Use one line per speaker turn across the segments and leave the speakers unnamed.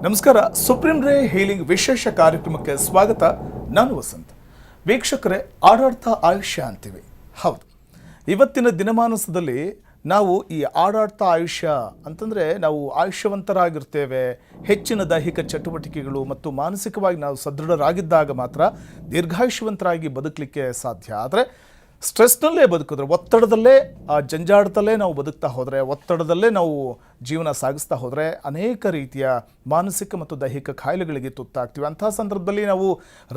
ನಮಸ್ಕಾರ. Supreme ray healing ವಿಶೇಷ ಕಾರ್ಯಕ್ರಮಕ್ಕೆ ಸ್ವಾಗತ. ನಾನು ವಸಂತ್. ವೀಕ್ಷಕರೇ, ಆಡಾಡ್ತಾ ಆಯುಷ್ಯ ಅಂತೀವಿ. ಹೌದು, ಇವತ್ತಿನ ದಿನಮಾನಸದಲ್ಲಿ ನಾವು ಈ ಆಡಾಡ್ತಾ ಆಯುಷ್ಯ ಅಂತಂದರೆ ನಾವು ಆಯುಷ್ಯವಂತರಾಗಿರ್ತೇವೆ. ಹೆಚ್ಚಿನ ದೈಹಿಕ ಚಟುವಟಿಕೆಗಳು ಮತ್ತು ಮಾನಸಿಕವಾಗಿ ನಾವು ಸದೃಢರಾಗಿದ್ದಾಗ ಮಾತ್ರ ದೀರ್ಘಾಯುಷ್ಯವಂತರಾಗಿ ಬದುಕಲಿಕ್ಕೆ ಸಾಧ್ಯ. ಆದರೆ ಸ್ಟ್ರೆಸ್ನಲ್ಲೇ ಬದುಕಿದ್ರೆ, ಒತ್ತಡದಲ್ಲೇ ಜಂಜಾಟದಲ್ಲೇ ನಾವು ಬದುಕ್ತಾ ಹೋದರೆ, ಒತ್ತಡದಲ್ಲೇ ನಾವು ಜೀವನ ಸಾಗಿಸ್ತಾ ಹೋದರೆ ಅನೇಕ ರೀತಿಯ ಮಾನಸಿಕ ಮತ್ತು ದೈಹಿಕ ಕಾಯಿಲೆಗಳಿಗೆ ತುತ್ತಾಗ್ತೀವಿ. ಅಂತಹ ಸಂದರ್ಭದಲ್ಲಿ ನಾವು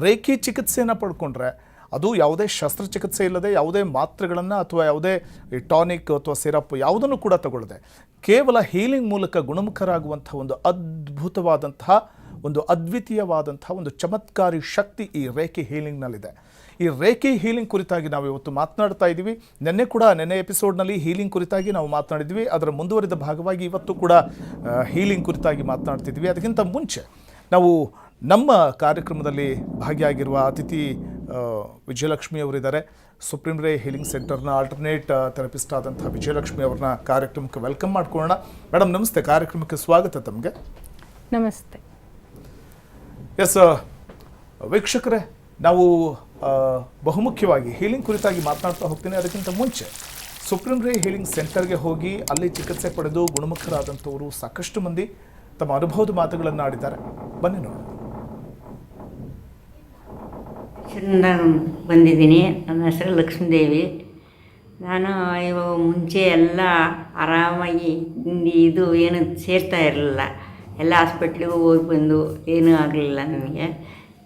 ರೇಖಿ ಚಿಕಿತ್ಸೆಯನ್ನು ಪಡ್ಕೊಂಡ್ರೆ, ಅದು ಯಾವುದೇ ಶಸ್ತ್ರಚಿಕಿತ್ಸೆ ಇಲ್ಲದೆ, ಯಾವುದೇ ಮಾತ್ರೆಗಳನ್ನು ಅಥವಾ ಯಾವುದೇ ಟಾನಿಕ್ ಅಥವಾ ಸಿರಪ್ ಯಾವುದನ್ನು ಕೂಡ ತಗೊಳ್ಳದೆ ಕೇವಲ ಹೀಲಿಂಗ್ ಮೂಲಕ ಗುಣಮುಖರಾಗುವಂಥ ಒಂದು ಅದ್ಭುತವಾದಂತಹ, ಒಂದು ಅದ್ವಿತೀಯವಾದಂತಹ ಒಂದು ಚಮತ್ಕಾರಿ ಶಕ್ತಿ ಈ ರೇಖಿ ಹೀಲಿಂಗ್ನಲ್ಲಿದೆ. ಈ ರೇಖಿ ಹೀಲಿಂಗ್ ಕುರಿತಾಗಿ ನಾವು ಇವತ್ತು ಮಾತನಾಡ್ತಾ ಇದ್ದೀವಿ. ನೆನ್ನೆ ಎಪಿಸೋಡ್ನಲ್ಲಿ ಹೀಲಿಂಗ್ ಕುರಿತಾಗಿ ನಾವು ಮಾತನಾಡಿದ್ವಿ. ಅದರ ಮುಂದುವರಿದ ಭಾಗವಾಗಿ ಇವತ್ತು ಕೂಡ ಹೀಲಿಂಗ್ ಕುರಿತಾಗಿ ಮಾತನಾಡ್ತಿದ್ವಿ. ಅದಕ್ಕಿಂತ ಮುಂಚೆ ನಾವು ನಮ್ಮ ಕಾರ್ಯಕ್ರಮದಲ್ಲಿ ಭಾಗಿಯಾಗಿರುವ ಅತಿಥಿ ವಿಜಯಲಕ್ಷ್ಮಿ ಅವರಿದ್ದಾರೆ. Supreme ray healing ಸೆಂಟರ್ನ alternate therapist ಆದಂಥ ವಿಜಯಲಕ್ಷ್ಮಿ ಅವ್ರನ್ನ ಕಾರ್ಯಕ್ರಮಕ್ಕೆ ವೆಲ್ಕಮ್ ಮಾಡ್ಕೊಳ್ಳೋಣ. ಮೇಡಮ್ ನಮಸ್ತೆ, ಕಾರ್ಯಕ್ರಮಕ್ಕೆ ಸ್ವಾಗತ ತಮಗೆ.
ನಮಸ್ತೆ.
ಎಸ್ ವೀಕ್ಷಕರೇ, ನಾವು ಬಹುಮುಖ್ಯವಾಗಿ ಹೀಲಿಂಗ್ ಕುರಿತಾಗಿ ಮಾತನಾಡ್ತಾ ಹೋಗ್ತೀನಿ. ಅದಕ್ಕಿಂತ ಮುಂಚೆ ಸುಪ್ರೀಂ ರೇ ಹೀಲಿಂಗ್ ಸೆಂಟರ್ಗೆ ಹೋಗಿ ಅಲ್ಲಿ ಚಿಕಿತ್ಸೆ ಪಡೆದು ಗುಣಮುಖರಾದಂಥವರು ಸಾಕಷ್ಟು ಮಂದಿ ತಮ್ಮ ಅನುಭವದ ಮಾತುಗಳನ್ನು ಆಡಿದ್ದಾರೆ. ಬನ್ನಿ ನೋಡೋಣ.
ನಾನು ಬಂದಿದ್ದೀನಿ. ನನ್ನ ಹೆಸರು ಲಕ್ಷ್ಮೀದೇವಿ. ನಾನು ಇವಾಗ ಮುಂಚೆ ಎಲ್ಲ ಆರಾಮಾಗಿ ಇದು ಏನು ಸೇರ್ತಾ ಇರಲಿಲ್ಲ. ಎಲ್ಲ ಹಾಸ್ಪಿಟ್ಲಿಗೂ ಹೋಗಿ ಬಂದು ಏನೂ ಆಗಲಿಲ್ಲ ನನಗೆ.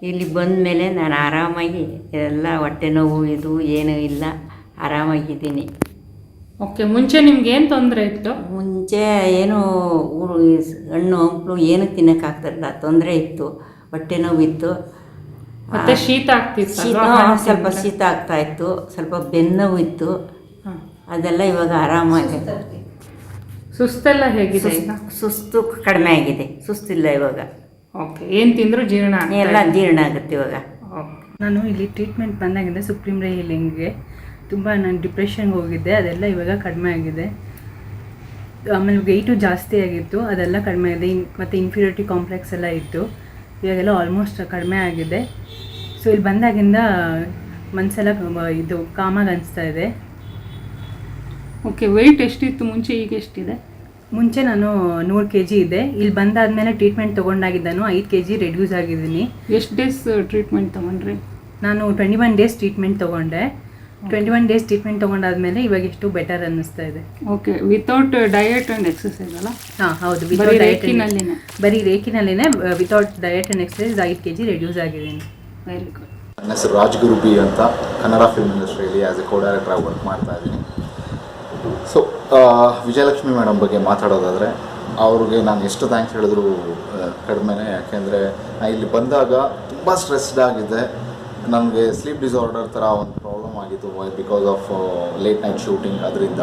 ಇಲ್ಲಿ ಬಂದ ಮೇಲೆ ನಾನು ಆರಾಮಾಗಿ ಎಲ್ಲ ಹೊಟ್ಟೆ ನೋವು ಇದು ಏನೂ ಇಲ್ಲ, ಆರಾಮಾಗಿದ್ದೀನಿ.
ಓಕೆ, ಮುಂಚೆ ನಿಮ್ಗೆ ಏನು ತೊಂದರೆ ಇತ್ತು?
ಮುಂಚೆ ಏನು ಹಣ್ಣು ಹಂಪಲು ಏನು ತಿನ್ನೋಕ್ಕಾಗ್ತಿರಲಿಲ್ಲ, ತೊಂದರೆ ಇತ್ತು, ಹೊಟ್ಟೆ ನೋವಿತ್ತು,
ಮತ್ತೆ ಶೀತ ಆಗ್ತಿತ್ತು,
ಸ್ವಲ್ಪ ಶೀತ ಆಗ್ತಾಯಿತ್ತು, ಸ್ವಲ್ಪ ಬೆನ್ನೋವು ಇತ್ತು. ಅದೆಲ್ಲ ಇವಾಗ ಆರಾಮಾಗಿದೆ.
ಸುಸ್ತೆಲ್ಲ ಹೇಗಿದೆ?
ಸುಸ್ತು ಕಡಿಮೆ ಆಗಿದೆ, ಸುಸ್ತಿಲ್ಲ ಇವಾಗ.
ಓಕೆ, ಏನು ತಿಂದರೂ ಜೀರ್ಣ
ಎಲ್ಲ ಜೀರ್ಣ ಆಗುತ್ತೆ ಇವಾಗ.
ನಾನು ಇಲ್ಲಿ ಟ್ರೀಟ್ಮೆಂಟ್ ಬಂದಾಗಿದ್ದೆ ಸುಪ್ರೀಂ ರೇ ಹೀಲಿಂಗ್ಗೆ. ತುಂಬ ನಾನು ಡಿಪ್ರೆಷನ್ಗೆ ಹೋಗಿದ್ದೆ, ಅದೆಲ್ಲ ಇವಾಗ ಕಡಿಮೆ ಆಗಿದೆ. ಆಮೇಲೆ ವೆಯ್ಟು ಜಾಸ್ತಿ ಆಗಿತ್ತು, ಅದೆಲ್ಲ ಕಡಿಮೆ ಆಗಿದೆ. ಮತ್ತು ಇನ್ಫೀರಿಯಾರಿಟಿ ಕಾಂಪ್ಲೆಕ್ಸ್ ಎಲ್ಲ ಇತ್ತು, ಇವಾಗೆಲ್ಲ ಆಲ್ಮೋಸ್ಟ್ ಕಡಿಮೆ ಆಗಿದೆ. ಸೊ ಇಲ್ಲಿ ಬಂದಾಗಿಂದ ಮನಸ್ಸೆಲ್ಲ ಇದು ಕಾಮಾಗಿ ಅನಿಸ್ತಾ ಇದೆ.
ಓಕೆ, ವೆಯ್ಟ್ ಎಷ್ಟಿತ್ತು ಮುಂಚೆ, ಈಗ ಎಷ್ಟಿದೆ?
ಮುಂಚೆ ನಾನು 100 kg ಇದೆ. ಇಲ್ಲಿ ಬಂದಾದಮೇಲೆ ಟ್ರೀಟ್ಮೆಂಟ್ ತೊಗೊಂಡಾಗಿದ್ದಾನು 5 kg ರೆಡ್ಯೂಸ್ ಆಗಿದ್ದೀನಿ.
ಎಷ್ಟು ಡೇಸ್ ಟ್ರೀಟ್ಮೆಂಟ್ ತೊಗೊಂಡ್ರಿ?
ನಾನು 21 days ಟ್ರೀಟ್ಮೆಂಟ್ ತೊಗೊಂಡೆ. 21 days ಟ್ರೀಟ್ಮೆಂಟ್ ತೊಗೊಂಡಾದ್ಮೇಲೆ ಇವಾಗ ಎಷ್ಟು ಬೆಟರ್ ಅನ್ನಿಸ್ತಾ ಇದೆ.
Okay, without diet and exercise ಅಲ್ಲ?
ಹಾಂ ಹೌದು,
ಬರೀ
ರೇಖಿನಲ್ಲಿನೇ without diet and exercise 5 kg reduce ಆಗಿದ್ದೀನಿ.
Very good.
ನನ್ನ ಹೆಸರು ರಾಜ್ಗುರು ಬಿ ಅಂತ, ಕನ್ನಡ ಫಿಲ್ಮ್ ಇಂಡಸ್ಟ್ರಿಯಲ್ಲಿ ಆ್ಯಸ್ ಎ ಕೋ ಡೈರೆಕ್ಟರ್ ಆಗಿ ವರ್ಕ್ ಮಾಡ್ತಾ ಇದ್ದೀನಿ. ಸೊ ವಿಜಯಲಕ್ಷ್ಮಿ ಮೇಡಮ್ ಬಗ್ಗೆ ಮಾತಾಡೋದಾದರೆ, ಅವ್ರಿಗೆ ನಾನು ಎಷ್ಟು ಥ್ಯಾಂಕ್ಸ್ ಹೇಳಿದ್ರು ಕಡಿಮೆನೇ. ಯಾಕೆಂದರೆ ಇಲ್ಲಿ ಬಂದಾಗ ತುಂಬ ಸ್ಟ್ರೆಸ್ಡ್ ಆಗಿದೆ. ನನಗೆ ಸ್ಲೀಪ್ ಡಿಸಾರ್ಡರ್ ಥರ ಒಂದು ಪ್ರಾಬ್ಲಮ್ ಆಗಿತ್ತು because of late night shooting. ಅದರಿಂದ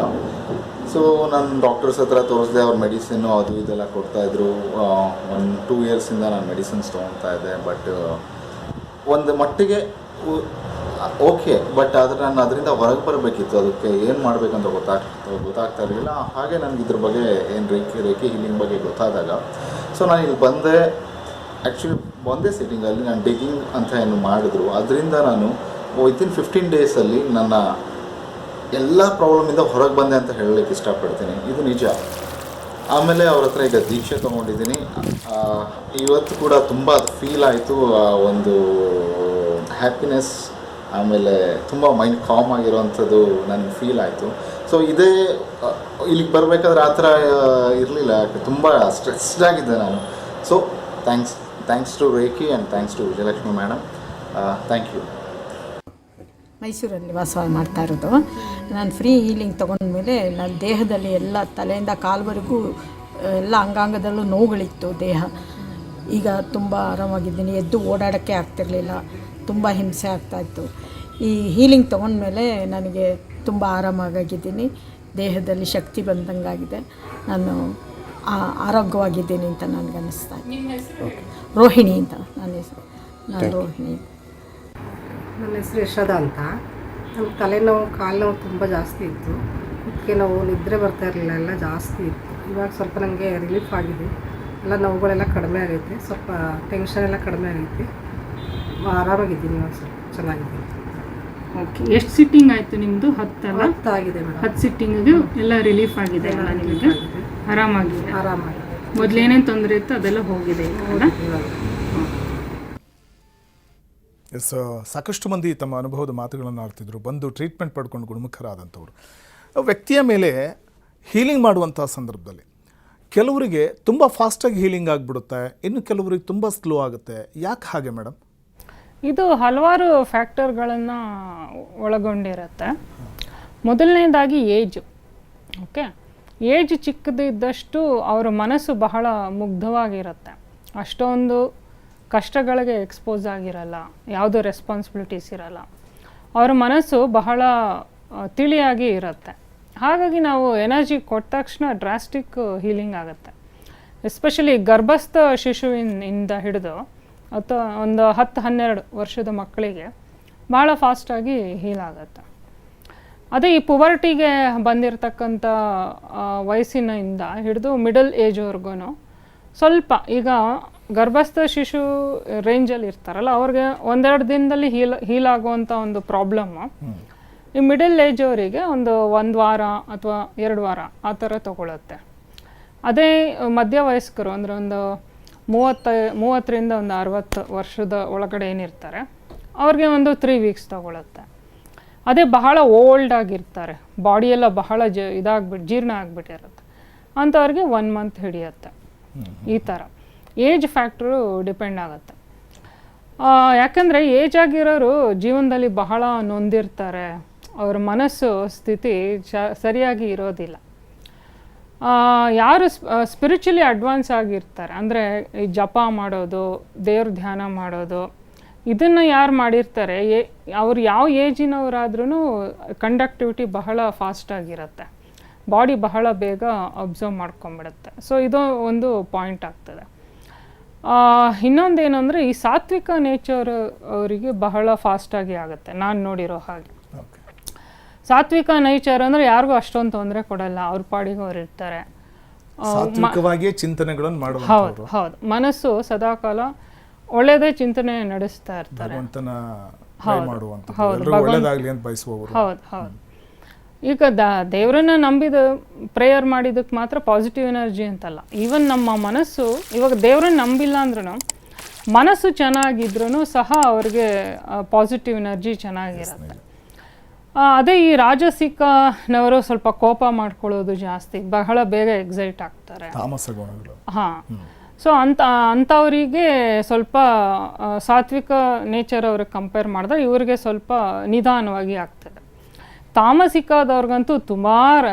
ಸೊ ನಾನು ಡಾಕ್ಟರ್ಸ್ ಹತ್ರ ತೋರಿಸಿದೆ. ಅವ್ರ ಮೆಡಿಸಿನ್ನು ಅದು ಇದೆಲ್ಲ ಕೊಡ್ತಾಯಿದ್ರು. 1-2 yearsಯಿಂದ ನಾನು ಮೆಡಿಸಿನ್ಸ್ ತೊಗೊಳ್ತಾ ಇದ್ದೆ. ಬಟ್ ಒಂದು ಮಟ್ಟಿಗೆ ಓಕೆ, ಬಟ್ ಆದರೆ ನಾನು ಅದರಿಂದ ಹೊರಗೆ ಬರಬೇಕಿತ್ತು. ಅದಕ್ಕೆ ಏನು ಮಾಡಬೇಕಂತ ಗೊತ್ತಾಗ್ತಾ ಇರಲಿಲ್ಲ. ಹಾಗೆ ನನಗೆ ಇದ್ರ ಬಗ್ಗೆ ಏನು ರೇಖಿ ಹೀಲಿಂಗ್ ಬಗ್ಗೆ ಗೊತ್ತಾದಾಗ ಸೊ ನಾನು ಇಲ್ಲಿ ಬಂದೆ. ಆ್ಯಕ್ಚುಲಿ ಒಂದೇ ಸಿಟ್ಟಿಂಗಲ್ಲಿ ನಾನು ಡಿಗ್ಗಿಂಗ್ ಅಂತ ಏನು ಮಾಡಿದ್ರು, ಅದರಿಂದ ನಾನು ವಿತಿನ್ 15 days ನನ್ನ ಎಲ್ಲ ಪ್ರಾಬ್ಲಮಿಂದ ಹೊರಗೆ ಬಂದೆ ಅಂತ ಹೇಳಲಿಕ್ಕೆ ಇಷ್ಟಪಡ್ತೀನಿ. ಇದು ನಿಜ. ಆಮೇಲೆ ಅವ್ರ ಹತ್ರ ಈಗ ದೀಕ್ಷೆ ತೊಗೊಂಡಿದ್ದೀನಿ. ಇವತ್ತು ಕೂಡ ತುಂಬ ಫೀಲ್ ಆಯಿತು, ಒಂದು ಹ್ಯಾಪಿನೆಸ್, ಆಮೇಲೆ ತುಂಬ ಮೈಂಡ್ ಕಾಮ್ ಆಗಿರೋವಂಥದ್ದು ನನಗೆ ಫೀಲ್ ಆಯಿತು. ಸೊ ಇದೇ ಇಲ್ಲಿಗೆ ಬರಬೇಕಾದ್ರೆ ಆ ಥರ ಇರಲಿಲ್ಲ, ತುಂಬ ಸ್ಟ್ರೆಸ್ಡ್ ಆಗಿದ್ದೆ ನಾನು. So thanks to Reiki and thanks to Vijayalakshmi madam. Thank you.
ಮೈಸೂರಲ್ಲಿ ವಾಸ ಮಾಡ್ತಾ ಇರೋದು. ನಾನು ಫ್ರೀ ಹೀಲಿಂಗ್ ತೊಗೊಂಡ್ಮೇಲೆ ನನ್ನ ದೇಹದಲ್ಲಿ ಎಲ್ಲ ತಲೆಯಿಂದ ಕಾಲ್ವರೆಗೂ ಎಲ್ಲ ಅಂಗಾಂಗದಲ್ಲೂ ನೋವುಗಳಿತ್ತು ದೇಹ. ಈಗ ತುಂಬ ಆರಾಮಾಗಿದ್ದೀನಿ. ಎದ್ದು ಓಡಾಡೋಕ್ಕೆ ಆಗ್ತಿರಲಿಲ್ಲ, ತುಂಬ ಹಿಂಸೆ ಆಗ್ತಾಯಿತ್ತು. ಈ ಹೀಲಿಂಗ್ ತೊಗೊಂಡ್ಮೇಲೆ ನನಗೆ ತುಂಬ ಆರಾಮಾಗಿದ್ದೀನಿ. ದೇಹದಲ್ಲಿ ಶಕ್ತಿ ಬಂದಂಗಾಗಿದೆ. ನಾನು ಆರೋಗ್ಯವಾಗಿದ್ದೀನಿ ಅಂತ ನನಗೆ ಅನ್ನಿಸ್ತಾ ಇದೆ. ರೋಹಿಣಿ ಅಂತ ನನ್ನ ಹೆಸರು. ನಾನು ರೋಹಿಣಿ.
ನನ್ನ ಹೆಸರು ಯಶೋಧ ಅಂತ. ನಮ್ಮ ತಲೆನೋವು, ಕಾಲು ನೋವು ತುಂಬ ಜಾಸ್ತಿ ಇತ್ತು. ಕುತ್ತಿಗೆ ನೋವು, ನಿದ್ರೆ ಬರ್ತಾ ಇರಲಿಲ್ಲ, ಎಲ್ಲ ಜಾಸ್ತಿ ಇತ್ತು. ಇವಾಗ ಸ್ವಲ್ಪ ನನಗೆ ರಿಲೀಫ್ ಆಗಿದೆ. ಎಲ್ಲ ನೋವುಗಳೆಲ್ಲ ಕಡಿಮೆ ಆಗೈತೆ, ಸ್ವಲ್ಪ ಟೆನ್ಷನ್ ಎಲ್ಲ ಕಡಿಮೆ ಆಗೈತೆ, ಆರಾಮಾಗಿದ್ದೀನಿ ಇವಾಗ, ಸ್ವಲ್ಪ ಚೆನ್ನಾಗಿದ್ದೀನಿ.
ಓಕೆ, ಎಷ್ಟು ಸಿಟ್ಟಿಂಗ್ ಆಯಿತು ನಿಮ್ಮದು? 10 ಅಲ್ಲ?
10 ಆಗಿದೆ ಮೇಡಮ್.
10 ಸಿಟ್ಟಿಂಗಿಗೆ ಎಲ್ಲ ರಿಲೀಫ್ ಆಗಿದೆ ಅಲ್ಲ ನಿಮಗೆ? ಆರಾಮಾಗಿದೆ.
ಆರಾಮಾಗಿದೆ.
ಮೊದಲೇನೇನು ತೊಂದರೆ ಇತ್ತು ಅದೆಲ್ಲ ಹೋಗಿದೆ ಅಲ್ಲ?
ಎಸ್, ಸಾಕಷ್ಟು ಮಂದಿ ತಮ್ಮ ಅನುಭವದ ಮಾತುಗಳನ್ನು ಆಡ್ತಿದ್ರು, ಬಂದು ಟ್ರೀಟ್ಮೆಂಟ್ ಪಡ್ಕೊಂಡು ಗುಣಮುಖರಾದಂಥವ್ರು. ವ್ಯಕ್ತಿಯ ಮೇಲೆ ಹೀಲಿಂಗ್ ಮಾಡುವಂಥ ಸಂದರ್ಭದಲ್ಲಿ ಕೆಲವರಿಗೆ ತುಂಬ ಫಾಸ್ಟಾಗಿ ಹೀಲಿಂಗ್ ಆಗಿಬಿಡುತ್ತೆ, ಇನ್ನು ಕೆಲವರಿಗೆ ತುಂಬ ಸ್ಲೋ ಆಗುತ್ತೆ. ಯಾಕೆ ಹಾಗೆ ಮೇಡಮ್?
ಇದು ಹಲವಾರು ಫ್ಯಾಕ್ಟರ್ಗಳನ್ನು ಒಳಗೊಂಡಿರುತ್ತೆ. ಮೊದಲನೇದಾಗಿ ಏಜು. ಓಕೆ, ಏಜ್ ಚಿಕ್ಕದಿದ್ದಷ್ಟು ಅವರ ಮನಸ್ಸು ಬಹಳ ಮುಗ್ಧವಾಗಿರುತ್ತೆ, ಅಷ್ಟೊಂದು ಕಷ್ಟಗಳಿಗೆ ಎಕ್ಸ್ಪೋಸ್ ಆಗಿರಲ್ಲ, ಯಾವುದೋ ರೆಸ್ಪಾನ್ಸಿಬಿಲಿಟೀಸ್ ಇರಲ್ಲ, ಅವರ ಮನಸ್ಸು ಬಹಳ ತಿಳಿಯಾಗಿ ಇರುತ್ತೆ. ಹಾಗಾಗಿ ನಾವು ಎನರ್ಜಿ ಕೊಟ್ಟ ತಕ್ಷಣ ಡ್ರಾಸ್ಟಿಕ್ ಹೀಲಿಂಗ್ ಆಗುತ್ತೆ. ಎಸ್ಪೆಷಲಿ ಗರ್ಭಸ್ಥ ಶಿಶುವಿನಿಂದ ಹಿಡಿದು ಅಥವಾ ಒಂದು 10-12 ವರ್ಷದ ಮಕ್ಕಳಿಗೆ ಭಾಳ ಫಾಸ್ಟಾಗಿ ಹೀಲ್ ಆಗುತ್ತೆ. ಅದೇ ಈ ಪುಬರ್ಟಿಗೆ ಬಂದಿರತಕ್ಕಂಥ ವಯಸ್ಸಿನಿಂದ ಹಿಡಿದು ಮಿಡಲ್ ಏಜ್ವರೆಗೂ ಸ್ವಲ್ಪ, ಈಗ ಗರ್ಭಸ್ಥ ಶಿಶು ರೇಂಜಲ್ಲಿ ಇರ್ತಾರಲ್ಲ ಅವ್ರಿಗೆ 1-2 ದಿನದಲ್ಲಿ ಹೀಲ್ ಆಗುವಂಥ ಒಂದು ಪ್ರಾಬ್ಲಮ್ಮು ಈ ಮಿಡಲ್ ಏಜ್ ಅವರಿಗೆ ಒಂದು ವಾರ ಅಥವಾ 2 ವಾರ ಆ ಥರ ತಗೊಳುತ್ತೆ. ಅದೇ ಮಧ್ಯವಯಸ್ಕರು ಅಂದರೆ ಒಂದು 30ರಿಂದ ಒಂದು 60 ವರ್ಷದ ಒಳಗಡೆ ಏನಿರ್ತಾರೆ ಅವ್ರಿಗೆ ಒಂದು 3 ವೀಕ್ಸ್ ತಗೊಳುತ್ತೆ. ಅದೇ ಬಹಳ ಓಲ್ಡ್ ಆಗಿರ್ತಾರೆ, ಬಾಡಿಯೆಲ್ಲ ಬಹಳ ಜೀರ್ಣ ಆಗಿಬಿಟ್ಟಿರುತ್ತೆ, ಅಂಥವ್ರಿಗೆ 1 ಮಂತ್ ಹಿಡಿಯುತ್ತೆ. ಈ ಥರ ಏಜ್ ಫ್ಯಾಕ್ಟ್ರು ಡಿಪೆಂಡ್ ಆಗುತ್ತೆ. ಯಾಕಂದರೆ ಏಜ್ ಆಗಿರೋರು ಜೀವನದಲ್ಲಿ ಬಹಳ ನೊಂದಿರ್ತಾರೆ, ಅವ್ರ ಮನಸ್ಸು ಸ್ಥಿತಿ ಸರಿಯಾಗಿ ಇರೋದಿಲ್ಲ. ಯಾರು ಸ್ಪಿರಿಚುಲಿ ಅಡ್ವಾನ್ಸ್ ಆಗಿರ್ತಾರೆ, ಅಂದರೆ ಈ ಜಪ ಮಾಡೋದು, ದೇವ್ರ ಧ್ಯಾನ ಮಾಡೋದು, ಇದನ್ನು ಯಾರು ಮಾಡಿರ್ತಾರೆ, ಅವ್ರು ಯಾವ ಏಜಿನವರಾದ್ರೂ ಕಂಡಕ್ಟಿವಿಟಿ ಬಹಳ ಫಾಸ್ಟಾಗಿರುತ್ತೆ, ಬಾಡಿ ಬಹಳ ಬೇಗ ಅಬ್ಸರ್ವ್ ಮಾಡ್ಕೊಂಬಿಡುತ್ತೆ. ಸೊ ಇದು ಒಂದು ಪಾಯಿಂಟ್ ಆಗ್ತದೆ. ಇನ್ನೊಂದೇನು ಅಂದರೆ ಈ ಸಾತ್ವಿಕ ನೇಚರ್ ಅವರಿಗೆ ಬಹಳ ಫಾಸ್ಟಾಗಿ ಆಗುತ್ತೆ, ನಾನು ನೋಡಿರೋ ಹಾಗೆ. ಸಾತ್ವಿಕ ನೇಚರ್ ಅಂದರೆ ಯಾರಿಗೂ ಅಷ್ಟೊಂದು ತೊಂದರೆ ಕೊಡಲ್ಲ, ಅವ್ರ ಪಾಡಿಗೆ ಅವ್ರು ಇರ್ತಾರೆ,
ಚಿಂತನೆಗಳನ್ನು ಮಾಡೋದು.
ಹೌದು ಹೌದು, ಮನಸ್ಸು ಸದಾಕಾಲ ಒಳ್ಳೆಯದೇ ಚಿಂತನೆ ನಡೆಸ್ತಾ ಇರ್ತಾರೆ. ಹೌದು ಹೌದು ಹೌದು. ಈಗ ದೇವರನ್ನ ನಂಬಿದ ಪ್ರೇಯರ್ ಮಾಡಿದ್ದಕ್ಕೆ ಮಾತ್ರ ಪಾಸಿಟಿವ್ ಎನರ್ಜಿ ಅಂತಲ್ಲ, ಈವನ್ ನಮ್ಮ ಮನಸ್ಸು, ಇವಾಗ ದೇವರನ್ನ ನಂಬಿಲ್ಲ ಅಂದ್ರೂ ಮನಸ್ಸು ಚೆನ್ನಾಗಿದ್ರೂ ಸಹ ಅವ್ರಿಗೆ ಪಾಸಿಟಿವ್ ಎನರ್ಜಿ ಚೆನ್ನಾಗಿರುತ್ತೆ. ಅದೇ ಈ ರಾಜಸಿಕನವರು ಸ್ವಲ್ಪ ಕೋಪ ಮಾಡ್ಕೊಳ್ಳೋದು ಜಾಸ್ತಿ, ಬಹಳ ಬೇಗ ಎಕ್ಸೈಟ್ ಆಗ್ತಾರೆ. ಹಾಂ, ಸೊ ಅಂಥವರಿಗೆ ಸ್ವಲ್ಪ ಸಾತ್ವಿಕ ನೇಚರ್ ಅವ್ರಿಗೆ ಕಂಪೇರ್ ಮಾಡಿದ್ರೆ ಇವ್ರಿಗೆ ಸ್ವಲ್ಪ ನಿಧಾನವಾಗಿ ಆಗ್ತದೆ. ತಾಮಸಿಕದವ್ರಿಗಂತೂ ತುಂಬ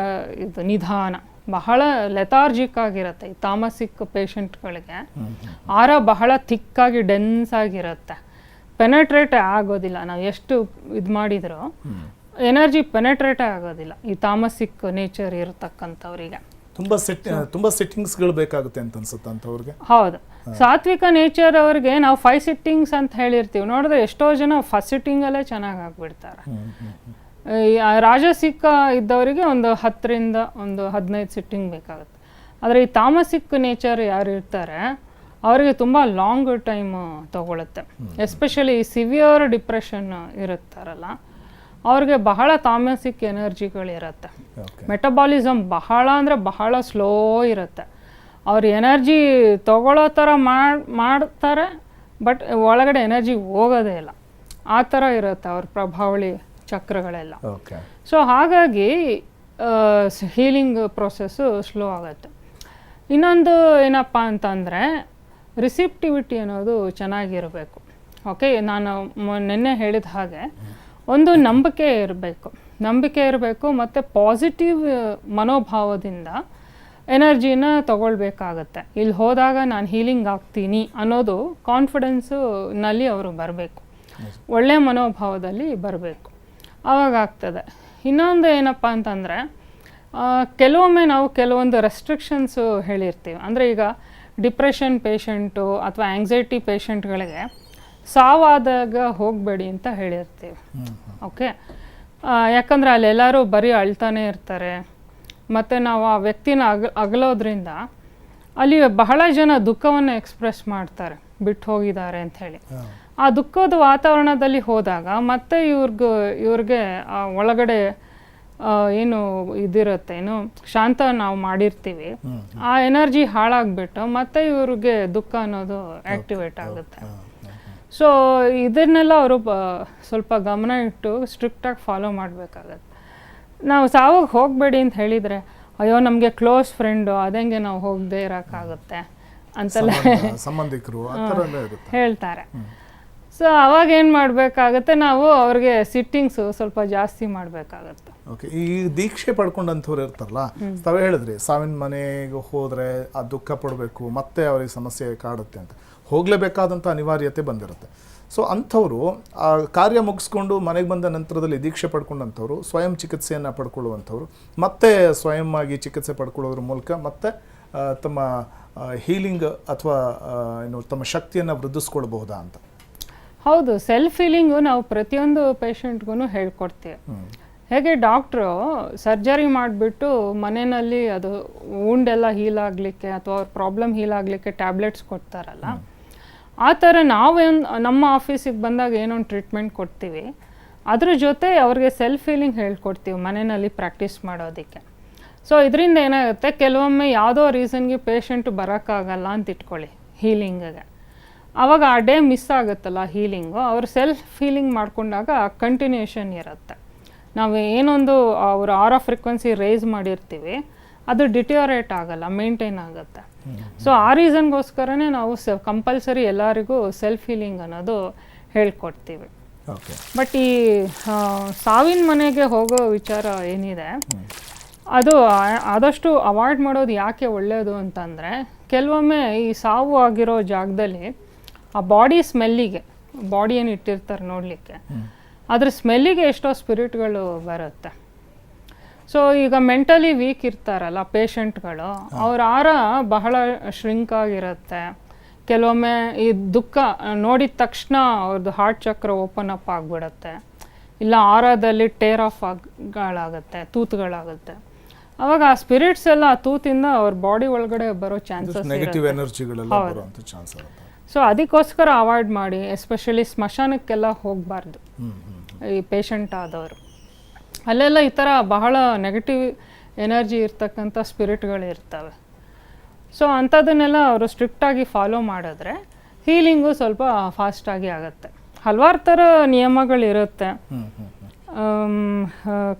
ಇದು ನಿಧಾನ, ಬಹಳ ಲೆಥಾರ್ಜಿಕ್ ಆಗಿರುತ್ತೆ. ಈ ತಾಮಸಿಕ್ ಪೇಷಂಟ್ಗಳಿಗೆ ಆರ ಬಹಳ ಥಿಕ್ಕಾಗಿ ಡೆನ್ಸ್ ಆಗಿರುತ್ತೆ, ಪೆನೆಟ್ರೇಟ್ ಆಗೋದಿಲ್ಲ. ನಾವು ಎಷ್ಟು ಇದು ಮಾಡಿದರೂ ಎನರ್ಜಿ ಪೆನೆಟ್ರೇಟೇ ಆಗೋದಿಲ್ಲ ಈ ತಾಮಸಿಕ್ ನೇಚರ್ ಇರತಕ್ಕಂಥವ್ರಿಗೆ.
ತುಂಬ ಸೆಟ್ಟಿಂಗ್ಸ್ಗಳು ಬೇಕಾಗುತ್ತೆ ಅಂತ ಅನ್ಸುತ್ತೆ ಅಂಥವ್ರಿಗೆ.
ಹೌದು, ಸಾತ್ವಿಕ ನೇಚರ್ ಅವ್ರಿಗೆ ನಾವು 5 ಸಿಟ್ಟಿಂಗ್ಸ್ ಅಂತ ಹೇಳಿರ್ತೀವಿ, ನೋಡಿದ್ರೆ ಎಷ್ಟೋ ಜನ ಫಸ್ಟ್ ಸಿಟ್ಟಿಂಗಲ್ಲೇ ಚೆನ್ನಾಗಿ ಆಗ್ಬಿಡ್ತಾರೆ. ರಾಜಸಿಕ ಇದ್ದವರಿಗೆ ಒಂದು 10ರಿಂದ ಒಂದು 15 ಸಿಟ್ಟಿಂಗ್ ಬೇಕಾಗುತ್ತೆ. ಆದರೆ ಈ ತಾಮಸಿಕ್ ನೇಚರ್ ಯಾರು ಇರ್ತಾರೆ ಅವರಿಗೆ ತುಂಬ ಲಾಂಗ್ ಟೈಮ್ ತಗೊಳುತ್ತೆ. ಎಸ್ಪೆಷಲಿ ಸಿವಿಯರ್ ಡಿಪ್ರೆಷನ್ ಇರುತ್ತಾರಲ್ಲ ಅವ್ರಿಗೆ ಬಹಳ ತಾಮಸಿಕ್ ಎನರ್ಜಿಗಳಿರುತ್ತೆ. ಮೆಟಬಾಲಿಸಮ್ ಬಹಳ ಅಂದರೆ ಬಹಳ ಸ್ಲೋ ಇರುತ್ತೆ. ಅವ್ರ ಎನರ್ಜಿ ತಗೊಳ್ಳೋ ಥರ ಮಾಡ್ತಾರೆ, ಬಟ್ ಒಳಗಡೆ ಎನರ್ಜಿ ಹೋಗೋದೇ ಇಲ್ಲ, ಆ ಥರ ಇರುತ್ತೆ ಅವ್ರ ಪ್ರಭಾವಳಿ ಚಕ್ರಗಳೆಲ್ಲ. ಸೊ ಹಾಗಾಗಿ ಹೀಲಿಂಗ್ ಪ್ರೊಸೆಸ್ಸು ಸ್ಲೋ ಆಗುತ್ತೆ. ಇನ್ನೊಂದು ಏನಪ್ಪ ಅಂತಂದರೆ ರಿಸಿಪ್ಟಿವಿಟಿ ಅನ್ನೋದು ಚೆನ್ನಾಗಿರಬೇಕು. ಓಕೆ, ನಾನು ನಿನ್ನೆ ಹೇಳಿದ ಹಾಗೆ ಒಂದು ನಂಬಿಕೆ ಇರಬೇಕು ಮತ್ತು ಪಾಸಿಟಿವ್ ಮನೋಭಾವದಿಂದ ಎನರ್ಜಿನ ತಗೊಳ್ಬೇಕಾಗತ್ತೆ. ಇಲ್ಲಿ ಹೋದಾಗ ನಾನು ಹೀಲಿಂಗ್ ಆಗ್ತೀನಿ ಅನ್ನೋದು ಕಾನ್ಫಿಡೆನ್ಸ್ನಲ್ಲಿ ಅವರು ಬರಬೇಕು, ಒಳ್ಳೆಯ ಮನೋಭಾವದಲ್ಲಿ ಬರಬೇಕು, ಆವಾಗ ಆಗ್ತದೆ. ಇನ್ನೊಂದು ಏನಪ್ಪ ಅಂತಂದರೆ ಕೆಲವೊಮ್ಮೆ ನಾವು ಕೆಲವೊಂದು ರೆಸ್ಟ್ರಿಕ್ಷನ್ಸು ಹೇಳಿರ್ತೀವಿ. ಅಂದರೆ ಈಗ ಡಿಪ್ರೆಷನ್ ಪೇಷಂಟು ಅಥವಾ ಆ್ಯಂಗ್ಸೈಟಿ ಪೇಷಂಟ್ಗಳಿಗೆ ಸಾವಾದಾಗ ಹೋಗಬೇಡಿ ಅಂತ ಹೇಳಿರ್ತೀವಿ. ಓಕೆ, ಯಾಕಂದರೆ ಅಲ್ಲೆಲ್ಲರೂ ಬರೀ ಅಳ್ತಾನೆ ಇರ್ತಾರೆ, ಮತ್ತು ನಾವು ಆ ವ್ಯಕ್ತಿನ ಅಗಲೋದ್ರಿಂದ ಅಲ್ಲಿ ಬಹಳ ಜನ ದುಃಖವನ್ನು ಎಕ್ಸ್ಪ್ರೆಸ್ ಮಾಡ್ತಾರೆ, ಬಿಟ್ಟು ಹೋಗಿದ್ದಾರೆ ಅಂತ ಹೇಳಿ. ಆ ದುಃಖದ ವಾತಾವರಣದಲ್ಲಿ ಹೋದಾಗ ಮತ್ತೆ ಇವ್ರಿಗೆ ಒಳಗಡೆ ಏನು ಇದಿರುತ್ತೆ, ಏನು ಶಾಂತ ನಾವು ಮಾಡಿರ್ತೀವಿ, ಆ ಎನರ್ಜಿ ಹಾಳಾಗ್ಬಿಟ್ಟು ಮತ್ತೆ ಇವ್ರಿಗೆ ದುಃಖ ಅನ್ನೋದು ಆ್ಯಕ್ಟಿವೇಟ್ ಆಗುತ್ತೆ. ಸೊ ಇದನ್ನೆಲ್ಲ ಅವರು ಸ್ವಲ್ಪ ಗಮನ ಇಟ್ಟು ಸ್ಟ್ರಿಕ್ಟಾಗಿ ಫಾಲೋ ಮಾಡಬೇಕಾಗತ್ತೆ. ನಾವು ಸಾವಾಗ ಹೋಗಬೇಡಿ ಅಂತ ಹೇಳಿದರೆ, ಅಯ್ಯೋ ನಮಗೆ ಕ್ಲೋಸ್ ಫ್ರೆಂಡು ಅದಂಗೆ ನಾವು ಹೋಗದೆ ಇರೋಕ್ಕಾಗುತ್ತೆ ಅಂತೆಲ್ಲ
ಸಂಬಂಧಿಕರು
ಹೇಳ್ತಾರೆ. ಸೊ ಅವಾಗ ಏನು ಮಾಡಬೇಕಾಗತ್ತೆ, ನಾವು ಅವ್ರಿಗೆ ಸಿಟ್ಟಿಂಗ್ಸು ಸ್ವಲ್ಪ ಜಾಸ್ತಿ ಮಾಡಬೇಕಾಗತ್ತೆ.
ಓಕೆ, ಈ ದೀಕ್ಷೆ ಪಡ್ಕೊಂಡಂಥವ್ರು ಇರ್ತಾರಲ್ಲ, ತಾವೇ ಹೇಳಿದ್ರಿ ಸಾವಿನ ಮನೆಗೆ ಹೋದರೆ ಆ ದುಃಖ ಪಡಬೇಕು, ಮತ್ತೆ ಅವ್ರಿಗೆ ಸಮಸ್ಯೆ ಕಾಡುತ್ತೆ ಅಂತ, ಹೋಗಲೇಬೇಕಾದಂಥ ಅನಿವಾರ್ಯತೆ ಬಂದಿರುತ್ತೆ. ಸೊ ಅಂಥವರು ಆ ಕಾರ್ಯ ಮುಗಿಸ್ಕೊಂಡು ಮನೆಗೆ ಬಂದ ನಂತರದಲ್ಲಿ ದೀಕ್ಷೆ ಪಡ್ಕೊಂಡಂಥವ್ರು ಸ್ವಯಂ ಚಿಕಿತ್ಸೆಯನ್ನು ಪಡ್ಕೊಳ್ಳುವಂಥವ್ರು ಮತ್ತೆ ಸ್ವಯಂ ಆಗಿ ಚಿಕಿತ್ಸೆ ಪಡ್ಕೊಳ್ಳೋದ್ರ ಮೂಲಕ ಮತ್ತೆ ತಮ್ಮ ಹೀಲಿಂಗ್ ಅಥವಾ ಏನು ತಮ್ಮ ಶಕ್ತಿಯನ್ನು ವೃದ್ಧಿಸ್ಕೊಳ್ಬಹುದಾ ಅಂತ.
ಹೌದು, ಸೆಲ್ಫ್ ಹೀಲಿಂಗು ನಾವು ಪ್ರತಿಯೊಂದು ಪೇಷಂಟ್ಗೂ ಹೇಳ್ಕೊಡ್ತೀವಿ. ಹೇಗೆ ಡಾಕ್ಟ್ರು ಸರ್ಜರಿ ಮಾಡಿಬಿಟ್ಟು ಮನೆಯಲ್ಲಿ ಅದು ವೂಂಡೆಲ್ಲ ಹೀಲ್ ಆಗಲಿಕ್ಕೆ ಅಥವಾ ಅವ್ರ ಪ್ರಾಬ್ಲಮ್ ಹೀಲ್ ಆಗಲಿಕ್ಕೆ ಟ್ಯಾಬ್ಲೆಟ್ಸ್ ಕೊಡ್ತಾರಲ್ಲ, ಆ ಥರ ನಮ್ಮ ಆಫೀಸಿಗೆ ಬಂದಾಗ ಏನೊಂದು ಟ್ರೀಟ್ಮೆಂಟ್ ಕೊಡ್ತೀವಿ, ಅದ್ರ ಜೊತೆ ಅವ್ರಿಗೆ ಸೆಲ್ಫ್ ಹೀಲಿಂಗ್ ಹೇಳ್ಕೊಡ್ತೀವಿ ಮನೆಯಲ್ಲಿ ಪ್ರಾಕ್ಟೀಸ್ ಮಾಡೋದಕ್ಕೆ. ಸೊ ಇದರಿಂದ ಏನಾಗುತ್ತೆ, ಕೆಲವೊಮ್ಮೆ ಯಾವುದೋ ರೀಸನ್ಗೆ ಪೇಷಂಟು ಬರೋಕ್ಕಾಗಲ್ಲ ಅಂತ ಇಟ್ಕೊಳ್ಳಿ ಹೀಲಿಂಗಿಗೆ, ಆವಾಗ ಆ ಡೇ ಮಿಸ್ ಆಗುತ್ತಲ್ಲ ಹೀಲಿಂಗು, ಅವ್ರು ಸೆಲ್ಫ್ ಹೀಲಿಂಗ್ ಮಾಡ್ಕೊಂಡಾಗ ಕಂಟಿನ್ಯೂಷನ್ ಇರುತ್ತೆ. ನಾವು ಏನೊಂದು ಅವ್ರ ಆರಾ ಫ್ರೀಕ್ವೆನ್ಸಿ ರೇಸ್ ಮಾಡಿರ್ತೀವಿ ಅದು ಡಿಟಿಯೋರೇಟ್ ಆಗಲ್ಲ, ಮೇಂಟೈನ್ ಆಗುತ್ತೆ. ಸೊ ಆ ರೀಸನ್ಗೋಸ್ಕರನೇ ನಾವು ಕಂಪಲ್ಸರಿ ಎಲ್ಲರಿಗೂ ಸೆಲ್ಫ್ ಹೀಲಿಂಗ್ ಅನ್ನೋದು ಹೇಳ್ಕೊಡ್ತೀವಿ. ಬಟ್ ಈ ಸಾವಿನ ಮನೆಗೆ ಹೋಗೋ ವಿಚಾರ ಏನಿದೆ ಅದು ಆದಷ್ಟು ಅವಾಯ್ಡ್ ಮಾಡೋದು ಯಾಕೆ ಒಳ್ಳೆಯದು ಅಂತಂದರೆ, ಕೆಲವೊಮ್ಮೆ ಈ ಸಾವು ಆಗಿರೋ ಜಾಗದಲ್ಲಿ ಆ ಬಾಡಿ ಸ್ಮೆಲ್ಲಿಗೆ, ಬಾಡಿ ಏನು ಇಟ್ಟಿರ್ತಾರೆ ನೋಡಲಿಕ್ಕೆ, ಅದ್ರ ಸ್ಮೆಲ್ಲಿಗೆ ಎಷ್ಟೋ ಸ್ಪಿರಿಟ್ಗಳು ಬರುತ್ತೆ. ಸೊ ಈಗ ಮೆಂಟಲಿ ವೀಕ್ ಇರ್ತಾರಲ್ಲ ಪೇಷಂಟ್ಗಳು, ಅವ್ರ ಆರ ಬಹಳ ಶ್ರಿಂಕ್ ಆಗಿರುತ್ತೆ. ಕೆಲವೊಮ್ಮೆ ಈ ದುಃಖ ನೋಡಿದ ತಕ್ಷಣ ಅವ್ರದ್ದು ಹಾರ್ಟ್ ಚಕ್ರ ಓಪನ್ ಅಪ್ ಆಗಿಬಿಡುತ್ತೆ, ಇಲ್ಲ ಆರದಲ್ಲಿ ಟೇರ್ ಆಫ್ ಗಳಾಗುತ್ತೆ, ತೂತುಗಳಾಗುತ್ತೆ. ಅವಾಗ ಆ ಸ್ಪಿರಿಟ್ಸ್ ಎಲ್ಲ ಆ ತೂತಿಂದ ಅವ್ರ ಬಾಡಿ ಒಳಗಡೆ ಬರೋ ಚಾನ್ಸಸ್ ಇರುತ್ತೆ. ಸೊ ಅದಕ್ಕೋಸ್ಕರ ಅವಾಯ್ಡ್ ಮಾಡಿ, ಎಸ್ಪೆಷಲಿ ಸ್ಮಶಾನಕ್ಕೆಲ್ಲ ಹೋಗಬಾರ್ದು ಈ ಪೇಷಂಟ್ ಆದವರು. ಅಲ್ಲೆಲ್ಲ ಈ ಥರ ಬಹಳ ನೆಗೆಟಿವ್ ಎನರ್ಜಿ ಇರ್ತಕ್ಕಂಥ ಸ್ಪಿರಿಟ್ಗಳು ಇರ್ತವೆ. ಸೊ ಅಂಥದ್ದನ್ನೆಲ್ಲ ಅವರು ಸ್ಟ್ರಿಕ್ಟಾಗಿ ಫಾಲೋ ಮಾಡಿದ್ರೆ ಹೀಲಿಂಗು ಸ್ವಲ್ಪ ಫಾಸ್ಟಾಗಿ ಆಗುತ್ತೆ. ಹಲವಾರು ಥರ ನಿಯಮಗಳಿರುತ್ತೆ.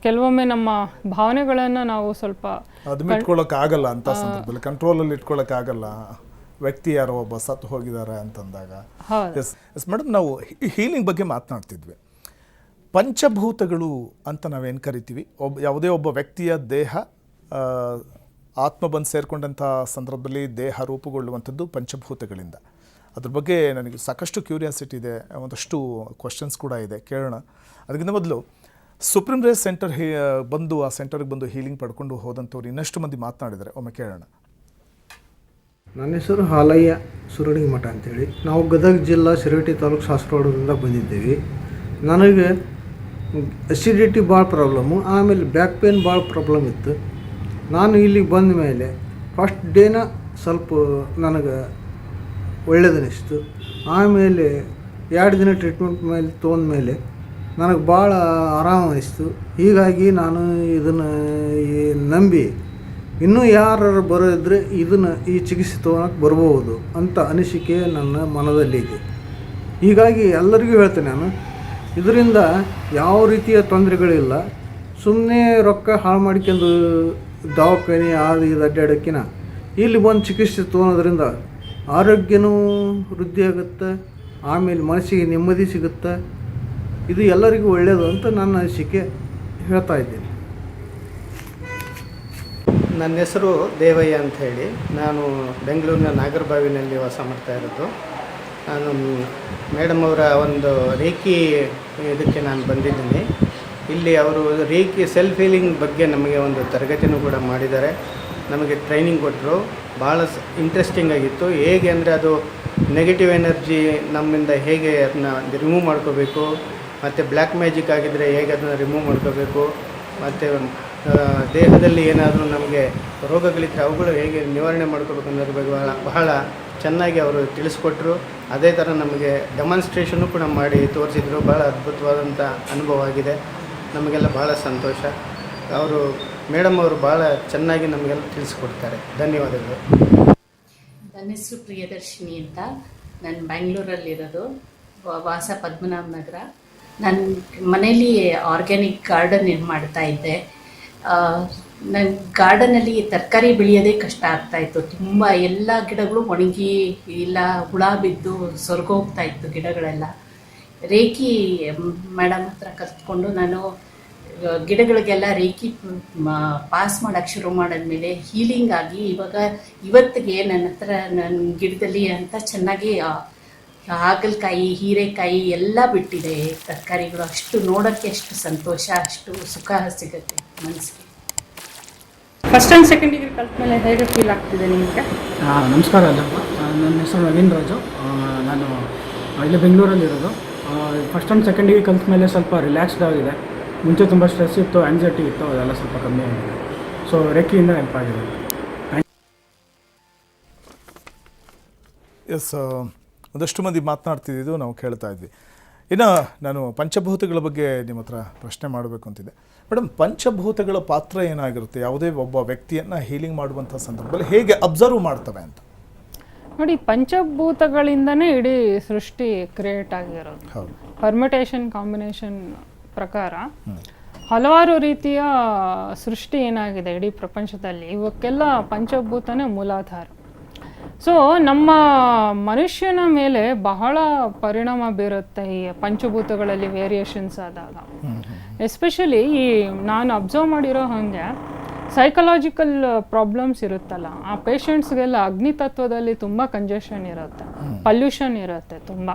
ಕೆಲವೊಮ್ಮೆ ನಮ್ಮ ಭಾವನೆಗಳನ್ನು ನಾವು ಸ್ವಲ್ಪ
ಇಟ್ಕೊಳ್ಳೋಕ್ಕಾಗಲ್ಲ ಅಂತ ಸಂದರ್ಭದಲ್ಲಿ, ಕಂಟ್ರೋಲಲ್ಲಿ ಇಟ್ಕೊಳ್ಳೋಕ್ಕಾಗಲ್ಲ. ವ್ಯಕ್ತಿ ಯಾರೋ ಒಬ್ಬ ಸತ್ತು ಹೋಗಿದ್ದಾರೆ ಅಂತಂದಾಗ. ಎಸ್ ಮೇಡಮ್, ನಾವು ಹೀಲಿಂಗ್ ಬಗ್ಗೆ ಮಾತನಾಡ್ತಿದ್ವಿ. ಪಂಚಭೂತಗಳು ಅಂತ ನಾವೇನು ಕರಿತೀವಿ, ಯಾವುದೇ ಒಬ್ಬ ವ್ಯಕ್ತಿಯ ದೇಹ ಆತ್ಮ ಬಂದು ಸೇರಿಕೊಂಡಂಥ ಸಂದರ್ಭದಲ್ಲಿ ದೇಹ ರೂಪುಗೊಳ್ಳುವಂಥದ್ದು ಪಂಚಭೂತಗಳಿಂದ. ಅದ್ರ ಬಗ್ಗೆ ನನಗೆ ಸಾಕಷ್ಟು ಕ್ಯೂರಿಯಾಸಿಟಿ ಇದೆ, ಒಂದಷ್ಟು ಕ್ವಶನ್ಸ್ ಕೂಡ ಇದೆ, ಕೇಳೋಣ. ಅದಕ್ಕಿಂತ ಮೊದಲು ಸುಪ್ರೀಂ ರೇಸ್ ಸೆಂಟರ್ ಬಂದು ಆ ಸೆಂಟರ್ಗೆ ಬಂದು ಹೀಲಿಂಗ್ ಪಡ್ಕೊಂಡು ಹೋದಂಥವ್ರು ಇನ್ನಷ್ಟು ಮಂದಿ ಮಾತನಾಡಿದರೆ ಒಮ್ಮೆ ಕೇಳೋಣ.
ನನ್ನ ಹೆಸರು ಹಾಲಯ್ಯ ಸುರಡಿ ಮಠ ಅಂತೇಳಿ. ನಾವು ಗದಗ ಜಿಲ್ಲಾ ಶಿರಹಟ್ಟಿ ತಾಲೂಕು ಶಾಸ್ತ್ರವಾಡದಿಂದ ಬಂದಿದ್ದೇವೆ. ನನಗೆ ಅಸಿಡಿಟಿ ಭಾಳ ಪ್ರಾಬ್ಲಮ್ಮು, ಆಮೇಲೆ ಬ್ಯಾಕ್ ಪೇನ್ ಭಾಳ ಪ್ರಾಬ್ಲಮ್ ಇತ್ತು. ನಾನು ಇಲ್ಲಿಗೆ ಬಂದ ಮೇಲೆ ಫಸ್ಟ್ ಡೇನ ಸ್ವಲ್ಪ ನನಗೆ ಒಳ್ಳೆಯದನಿಸ್ತು. ಆಮೇಲೆ 2 ದಿನ ಟ್ರೀಟ್ಮೆಂಟ್ ಮೇಲೆ ತೊಗೊಂಡ್ಮೇಲೆ ನನಗೆ ಭಾಳ ಆರಾಮ ಅನಿಸ್ತು. ಹೀಗಾಗಿ ನಾನು ಇದನ್ನು ನಂಬಿ ಇನ್ನೂ ಯಾರು ಬರೋದ್ರೆ ಈ ಚಿಕಿತ್ಸೆ ತೊಗೊಳಕ್ಕೆ ಬರ್ಬೋದು ಅಂತ ಅನಿಸಿಕೆ ನನ್ನ ಮನದಲ್ಲಿದೆ. ಹೀಗಾಗಿ ಎಲ್ಲರಿಗೂ ಹೇಳ್ತೇನೆ, ನಾನು ಇದರಿಂದ ಯಾವ ರೀತಿಯ ತೊಂದರೆಗಳಿಲ್ಲ. ಸುಮ್ಮನೆ ರೊಕ್ಕ ಹಾಳು ಮಾಡ್ಕೊಂಡು ದವಾಖಾನೆ ಇದು ಅಡ್ಡಾಡೋಕ್ಕಿನ ಇಲ್ಲಿ ಬಂದು ಚಿಕಿತ್ಸೆ ತೊಗೊಳೋದ್ರಿಂದ ಆರೋಗ್ಯನೂ ವೃದ್ಧಿ ಆಗುತ್ತೆ, ಆಮೇಲೆ ಮನಸ್ಸಿಗೆ ನೆಮ್ಮದಿ ಸಿಗುತ್ತೆ. ಇದು ಎಲ್ಲರಿಗೂ ಒಳ್ಳೆಯದು ಅಂತ ನನ್ನ ಅನಿಸಿಕೆ ಹೇಳ್ತಾ ಇದ್ದೀನಿ.
ನನ್ನ ಹೆಸರು ದೇವಯ್ಯ ಅಂತ ಹೇಳಿ, ನಾನು ಬೆಂಗಳೂರಿನ ನಾಗರಬಾವಿನಲ್ಲಿ ವಾಸ ಮಾಡ್ತಾ ಇರೋದು. ನಾನು ಮೇಡಮ್ ಅವರ ಒಂದು ರೇಖಿ ಇದಕ್ಕೆ ನಾನು ಬಂದಿದ್ದೀನಿ. ಇಲ್ಲಿ ಅವರು ರೇಖಿ ಸೆಲ್ಫ್ ಹೀಲಿಂಗ್ ಬಗ್ಗೆ ನಮಗೆ ಒಂದು ತರಗತಿನೂ ಕೂಡ ಮಾಡಿದ್ದಾರೆ, ನಮಗೆ ಟ್ರೈನಿಂಗ್ ಕೊಟ್ಟರು. ಭಾಳ ಇಂಟ್ರೆಸ್ಟಿಂಗ್ ಆಗಿತ್ತು. ಹೇಗೆ ಅಂದರೆ ಅದು ನೆಗೆಟಿವ್ ಎನರ್ಜಿ ನಮ್ಮಿಂದ ಹೇಗೆ ಅದನ್ನ ರಿಮೂವ್ ಮಾಡ್ಕೋಬೇಕು, ಮತ್ತು ಬ್ಲ್ಯಾಕ್ ಮ್ಯಾಜಿಕ್ ಆಗಿದ್ದರೆ ಹೇಗೆ ಅದನ್ನು ರಿಮೂವ್ ಮಾಡ್ಕೋಬೇಕು, ಮತ್ತು ದೇಹದಲ್ಲಿ ಏನಾದರೂ ನಮಗೆ ರೋಗಗಳಿದ್ದರೆ ಅವುಗಳು ಹೇಗೆ ನಿವಾರಣೆ ಮಾಡ್ಕೋಬೇಕು ಅನ್ನೋದ್ರ ಬಗ್ಗೆ ಬಹಳ ಚೆನ್ನಾಗಿ ಅವರು ತಿಳಿಸ್ಕೊಟ್ರು. ಅದೇ ಥರ ನಮಗೆ ಡೆಮಾನ್ಸ್ಟ್ರೇಷನ್ನು ಕೂಡ ಮಾಡಿ ತೋರಿಸಿದ್ರು. ಭಾಳ ಅದ್ಭುತವಾದಂಥ ಅನುಭವ ಆಗಿದೆ. ನಮಗೆಲ್ಲ ಭಾಳ ಸಂತೋಷ. ಮೇಡಮ್ ಅವರು ಭಾಳ ಚೆನ್ನಾಗಿ ನಮಗೆಲ್ಲ ತಿಳಿಸ್ಕೊಡ್ತಾರೆ. ಧನ್ಯವಾದಗಳು.
ನನ್ನ ಹೆಸರು ಪ್ರಿಯದರ್ಶಿನಿ ಅಂತ. ನಾನು ಬ್ಯಾಂಗ್ಳೂರಲ್ಲಿರೋದು, ವಾಸ ಪದ್ಮನಾಭ ನಗರ. ನಾನು ಮನೇಲಿ ಆರ್ಗ್ಯಾನಿಕ್ ಗಾರ್ಡನ್ ಮಾಡ್ತಾ ಇದ್ದೆ. ನನ್ನ ಗಾರ್ಡನಲ್ಲಿ ತರಕಾರಿ ಬೆಳೆಯೋದೇ ಕಷ್ಟ ಆಗ್ತಾಯಿತ್ತು. ತುಂಬ ಎಲ್ಲ ಗಿಡಗಳು ಒಣಗಿ ಇಲ್ಲ ಹುಳ ಬಿದ್ದು ಸೊರ್ಗೋಗ್ತಾಯಿತ್ತು ಗಿಡಗಳೆಲ್ಲ. ರೇಖಿ ಮೇಡಮ್ ಹತ್ರ ಕಲಿತ್ಕೊಂಡು ನಾನು ಗಿಡಗಳಿಗೆಲ್ಲ ರೇಖಿ ಪಾಸ್ ಮಾಡೋಕ್ಕೆ ಶುರು ಮಾಡಿದ್ಮೇಲೆ ಹೀಲಿಂಗ್ ಆಗಿ ಇವತ್ತಿಗೆ ನನ್ನ ಹತ್ರ ನನ್ನ ಗಿಡದಲ್ಲಿ ಅಂತ ಚೆನ್ನಾಗಿ ಹಾಗಲಕಾಯಿ, ಹೀರೆಕಾಯಿ ಎಲ್ಲ ಬಿಟ್ಟಿದೆ ತರಕಾರಿಗಳು. ಅಷ್ಟು ನೋಡೋಕ್ಕೆ ಅಷ್ಟು ಸಂತೋಷ, ಅಷ್ಟು ಸುಖ ಸಿಗುತ್ತೆ ಮನಸ್ಸಿಗೆ.
ಫಸ್ಟ್ ಆ್ಯಂಡ್ ಸೆಕೆಂಡ್ ಡಿಗ್ರಿ ಕಲ್ತ ಮೇಲೆ ಹೇಗೆ ಫೀಲ್ ಆಗ್ತಿದೆ ನಿಮಗೆ?
ನಮಸ್ಕಾರ ಅಲ್ಲಮ್ಮ, ನನ್ನ ಹೆಸರು ನವೀನ್ ರಾಜು. ನಾನು ಇಲ್ಲಿ ಬೆಂಗಳೂರಲ್ಲಿರೋದು. ಫಸ್ಟ್ ಆ್ಯಂಡ್ ಸೆಕೆಂಡ್ ಡಿಗ್ರಿ ಕಲ್ತ ಮೇಲೆ ಸ್ವಲ್ಪ ರಿಲ್ಯಾಕ್ಸ್ಡ್ ಆಗಿದೆ. ಮುಂಚೆ ತುಂಬ ಸ್ಟ್ರೆಸ್ ಇತ್ತು, ಆ್ಯಂಗ್ಸೈಟಿ ಇತ್ತು, ಅದೆಲ್ಲ ಸ್ವಲ್ಪ ಕಮ್ಮಿ ಆಗಿದೆ. ಸೊ ರೇಖಿಯಿಂದ ಹೆಲ್ಪ್ ಆಗಿದೆ.
ಎಸ್, ಒಂದಷ್ಟು ಮಂದಿ ಮಾತನಾಡ್ತಿದ್ದು ನಾವು ಕೇಳ್ತಾ ಇದ್ವಿ. ಇನ್ನು ನಾನು ಪಂಚಭೂತಗಳ ಬಗ್ಗೆ ನಿಮ್ಮ ಹತ್ರ ಪ್ರಶ್ನೆ ಮಾಡಬೇಕು ಅಂತಿದ್ದೆ. ಮೇಡಮ್, ಪಂಚಭೂತಗಳ ಪಾತ್ರ ಏನಾಗಿರುತ್ತೆ ಯಾವುದೇ ಒಬ್ಬ ವ್ಯಕ್ತಿಯನ್ನು ಹೀಲಿಂಗ್ ಮಾಡುವಂಥ ಸಂದರ್ಭದಲ್ಲಿ ಹೇಗೆ ಅಬ್ಸರ್ವ್ ಮಾಡ್ತವೆ ಅಂತ?
ನೋಡಿ, ಪಂಚಭೂತಗಳಿಂದನೇ ಇಡೀ ಸೃಷ್ಟಿ ಕ್ರಿಯೇಟ್ ಆಗಿರೋದು.
ಹೌದು.
ಪರ್ಮಿಟೇಷನ್ ಕಾಂಬಿನೇಷನ್ ಪ್ರಕಾರ ಹಲವಾರು ರೀತಿಯ ಸೃಷ್ಟಿ ಏನಾಗಿದೆ ಇಡೀ ಪ್ರಪಂಚದಲ್ಲಿ, ಇವಕ್ಕೆಲ್ಲ ಪಂಚಭೂತನೇ ಮೂಲಾಧಾರ. ಸೊ ನಮ್ಮ ಮನುಷ್ಯನ ಮೇಲೆ ಬಹಳ ಪರಿಣಾಮ ಬೀರುತ್ತೆ ಈ ಪಂಚಭೂತಗಳಲ್ಲಿ ವೇರಿಯೇಷನ್ಸ್ ಆದಾಗ. ಎಸ್ಪೆಷಲಿ ಈ ನಾನು ಅಬ್ಸರ್ವ್ ಮಾಡಿರೋ ಹಾಗೆ ಸೈಕಲಾಜಿಕಲ್ ಪ್ರಾಬ್ಲಮ್ಸ್ ಇರುತ್ತಲ್ಲ, ಆ ಪೇಷಂಟ್ಸ್ಗೆಲ್ಲ ಅಗ್ನಿತತ್ವದಲ್ಲಿ ತುಂಬ ಕಂಜೆಷನ್ ಇರುತ್ತೆ, ಪಲ್ಯೂಷನ್ ಇರುತ್ತೆ, ತುಂಬ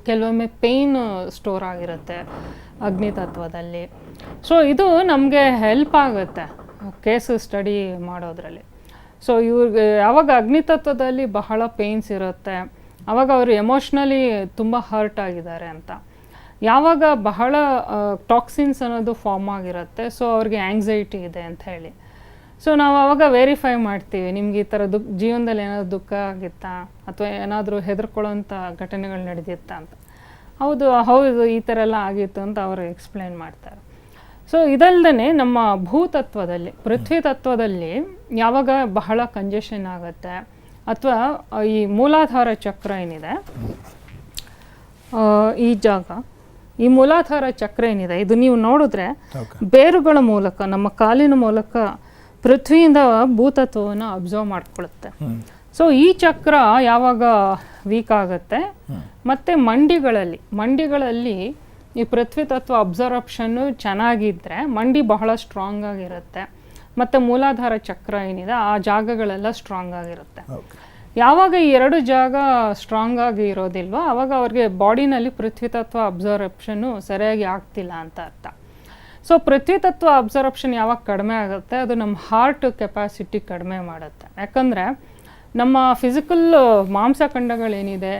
ಕೆಲವೊಮ್ಮೆ ಪೇಯ್ನ್ ಸ್ಟೋರ್ ಆಗಿರುತ್ತೆ ಅಗ್ನಿತತ್ವದಲ್ಲಿ. ಸೊ ಇದು ನಮಗೆ ಹೆಲ್ಪ್ ಆಗುತ್ತೆ ಕೇಸ್ ಸ್ಟಡಿ ಮಾಡೋದ್ರಲ್ಲಿ. ಸೊ ಇವ್ರಿಗೆ ಯಾವಾಗ ಅಗ್ನಿತತ್ವದಲ್ಲಿ ಬಹಳ ಪೇಯ್ನ್ಸ್ ಇರುತ್ತೆ, ಆವಾಗ ಅವರು ಎಮೋಷ್ನಲಿ ತುಂಬ ಹರ್ಟ್ ಆಗಿದ್ದಾರೆ ಅಂತ. ಯಾವಾಗ ಬಹಳ ಟಾಕ್ಸಿನ್ಸ್ ಅನ್ನೋದು ಫಾರ್ಮ್ ಆಗಿರುತ್ತೆ, ಸೊ ಅವ್ರಿಗೆ ಆ್ಯಂಗ್ಸೈಟಿ ಇದೆ ಅಂತ ಹೇಳಿ. ಸೊ ನಾವು ಆವಾಗ ವೆರಿಫೈ ಮಾಡ್ತೀವಿ, ನಿಮ್ಗೆ ಈ ಥರ ಜೀವನದಲ್ಲಿ ಏನಾದರೂ ದುಃಖ ಆಗಿತ್ತಾ ಅಥವಾ ಏನಾದರೂ ಹೆದರ್ಕೊಳ್ಳೋಂಥ ಘಟನೆಗಳು ನಡೆದಿತ್ತಾ ಅಂತ. ಹೌದು ಈ ಥರ ಎಲ್ಲ ಆಗಿತ್ತು ಅಂತ ಅವರು ಎಕ್ಸ್ಪ್ಲೇನ್ ಮಾಡ್ತಾರೆ. ಸೊ ಇದಲ್ದೇ ನಮ್ಮ ಭೂತತ್ವದಲ್ಲಿ, ಪೃಥ್ವಿ ತತ್ವದಲ್ಲಿ ಯಾವಾಗ ಬಹಳ ಕಂಜೆಷನ್ ಆಗುತ್ತೆ ಅಥವಾ ಈ ಮೂಲಾಧಾರ ಚಕ್ರ ಏನಿದೆ, ಈ ಜಾಗ, ಈ ಮೂಲಾಧಾರ ಚಕ್ರ ಏನಿದೆ, ಇದು ನೀವು ನೋಡಿದ್ರೆ ಬೇರುಗಳ ಮೂಲಕ, ನಮ್ಮ ಕಾಲಿನ ಮೂಲಕ ಪೃಥ್ವಿಯಿಂದ ಭೂತತ್ವವನ್ನು ಅಬ್ಸರ್ವ್ ಮಾಡ್ಕೊಳ್ಳುತ್ತೆ. ಸೊ ಈ ಚಕ್ರ ಯಾವಾಗ ವೀಕ್ ಆಗುತ್ತೆ ಮತ್ತು ಮಂಡಿಗಳಲ್ಲಿ ಈ ಪೃಥ್ವಿ ತತ್ವ ಅಬ್ಸರ್ಪ್ಷನ್ನು ಚೆನ್ನಾಗಿದ್ದರೆ ಮಂಡಿ ಬಹಳ ಸ್ಟ್ರಾಂಗ್ ಆಗಿರುತ್ತೆ ಮತ್ತು ಮೂಲಾಧಾರ ಚಕ್ರ ಏನಿದೆ ಆ ಜಾಗಗಳೆಲ್ಲ ಸ್ಟ್ರಾಂಗ್ ಆಗಿರುತ್ತೆ. ಯಾವಾಗ ಈ ಎರಡು ಜಾಗ ಸ್ಟ್ರಾಂಗ್ ಆಗಿ ಇರೋದಿಲ್ವೋ ಆವಾಗ ಅವ್ರಿಗೆ ಬಾಡಿನಲ್ಲಿ ಪೃಥ್ವಿ ತತ್ವ ಅಬ್ಸರ್ಪ್ಷನ್ನು ಸರಿಯಾಗಿ ಆಗ್ತಿಲ್ಲ ಅಂತ ಅರ್ಥ. ಸೊ ಪೃಥ್ವಿ ತತ್ವ ಅಬ್ಸರ್ಪ್ಷನ್ ಯಾವಾಗ ಕಡಿಮೆ ಆಗುತ್ತೆ ಅದು ನಮ್ಮ ಹಾರ್ಟ್ ಕೆಪಾಸಿಟಿ ಕಡಿಮೆ ಮಾಡುತ್ತೆ. ಯಾಕಂದರೆ ನಮ್ಮ ಫಿಸಿಕಲ್ ಮಾಂಸಖಂಡಗಳೇನಿದೆ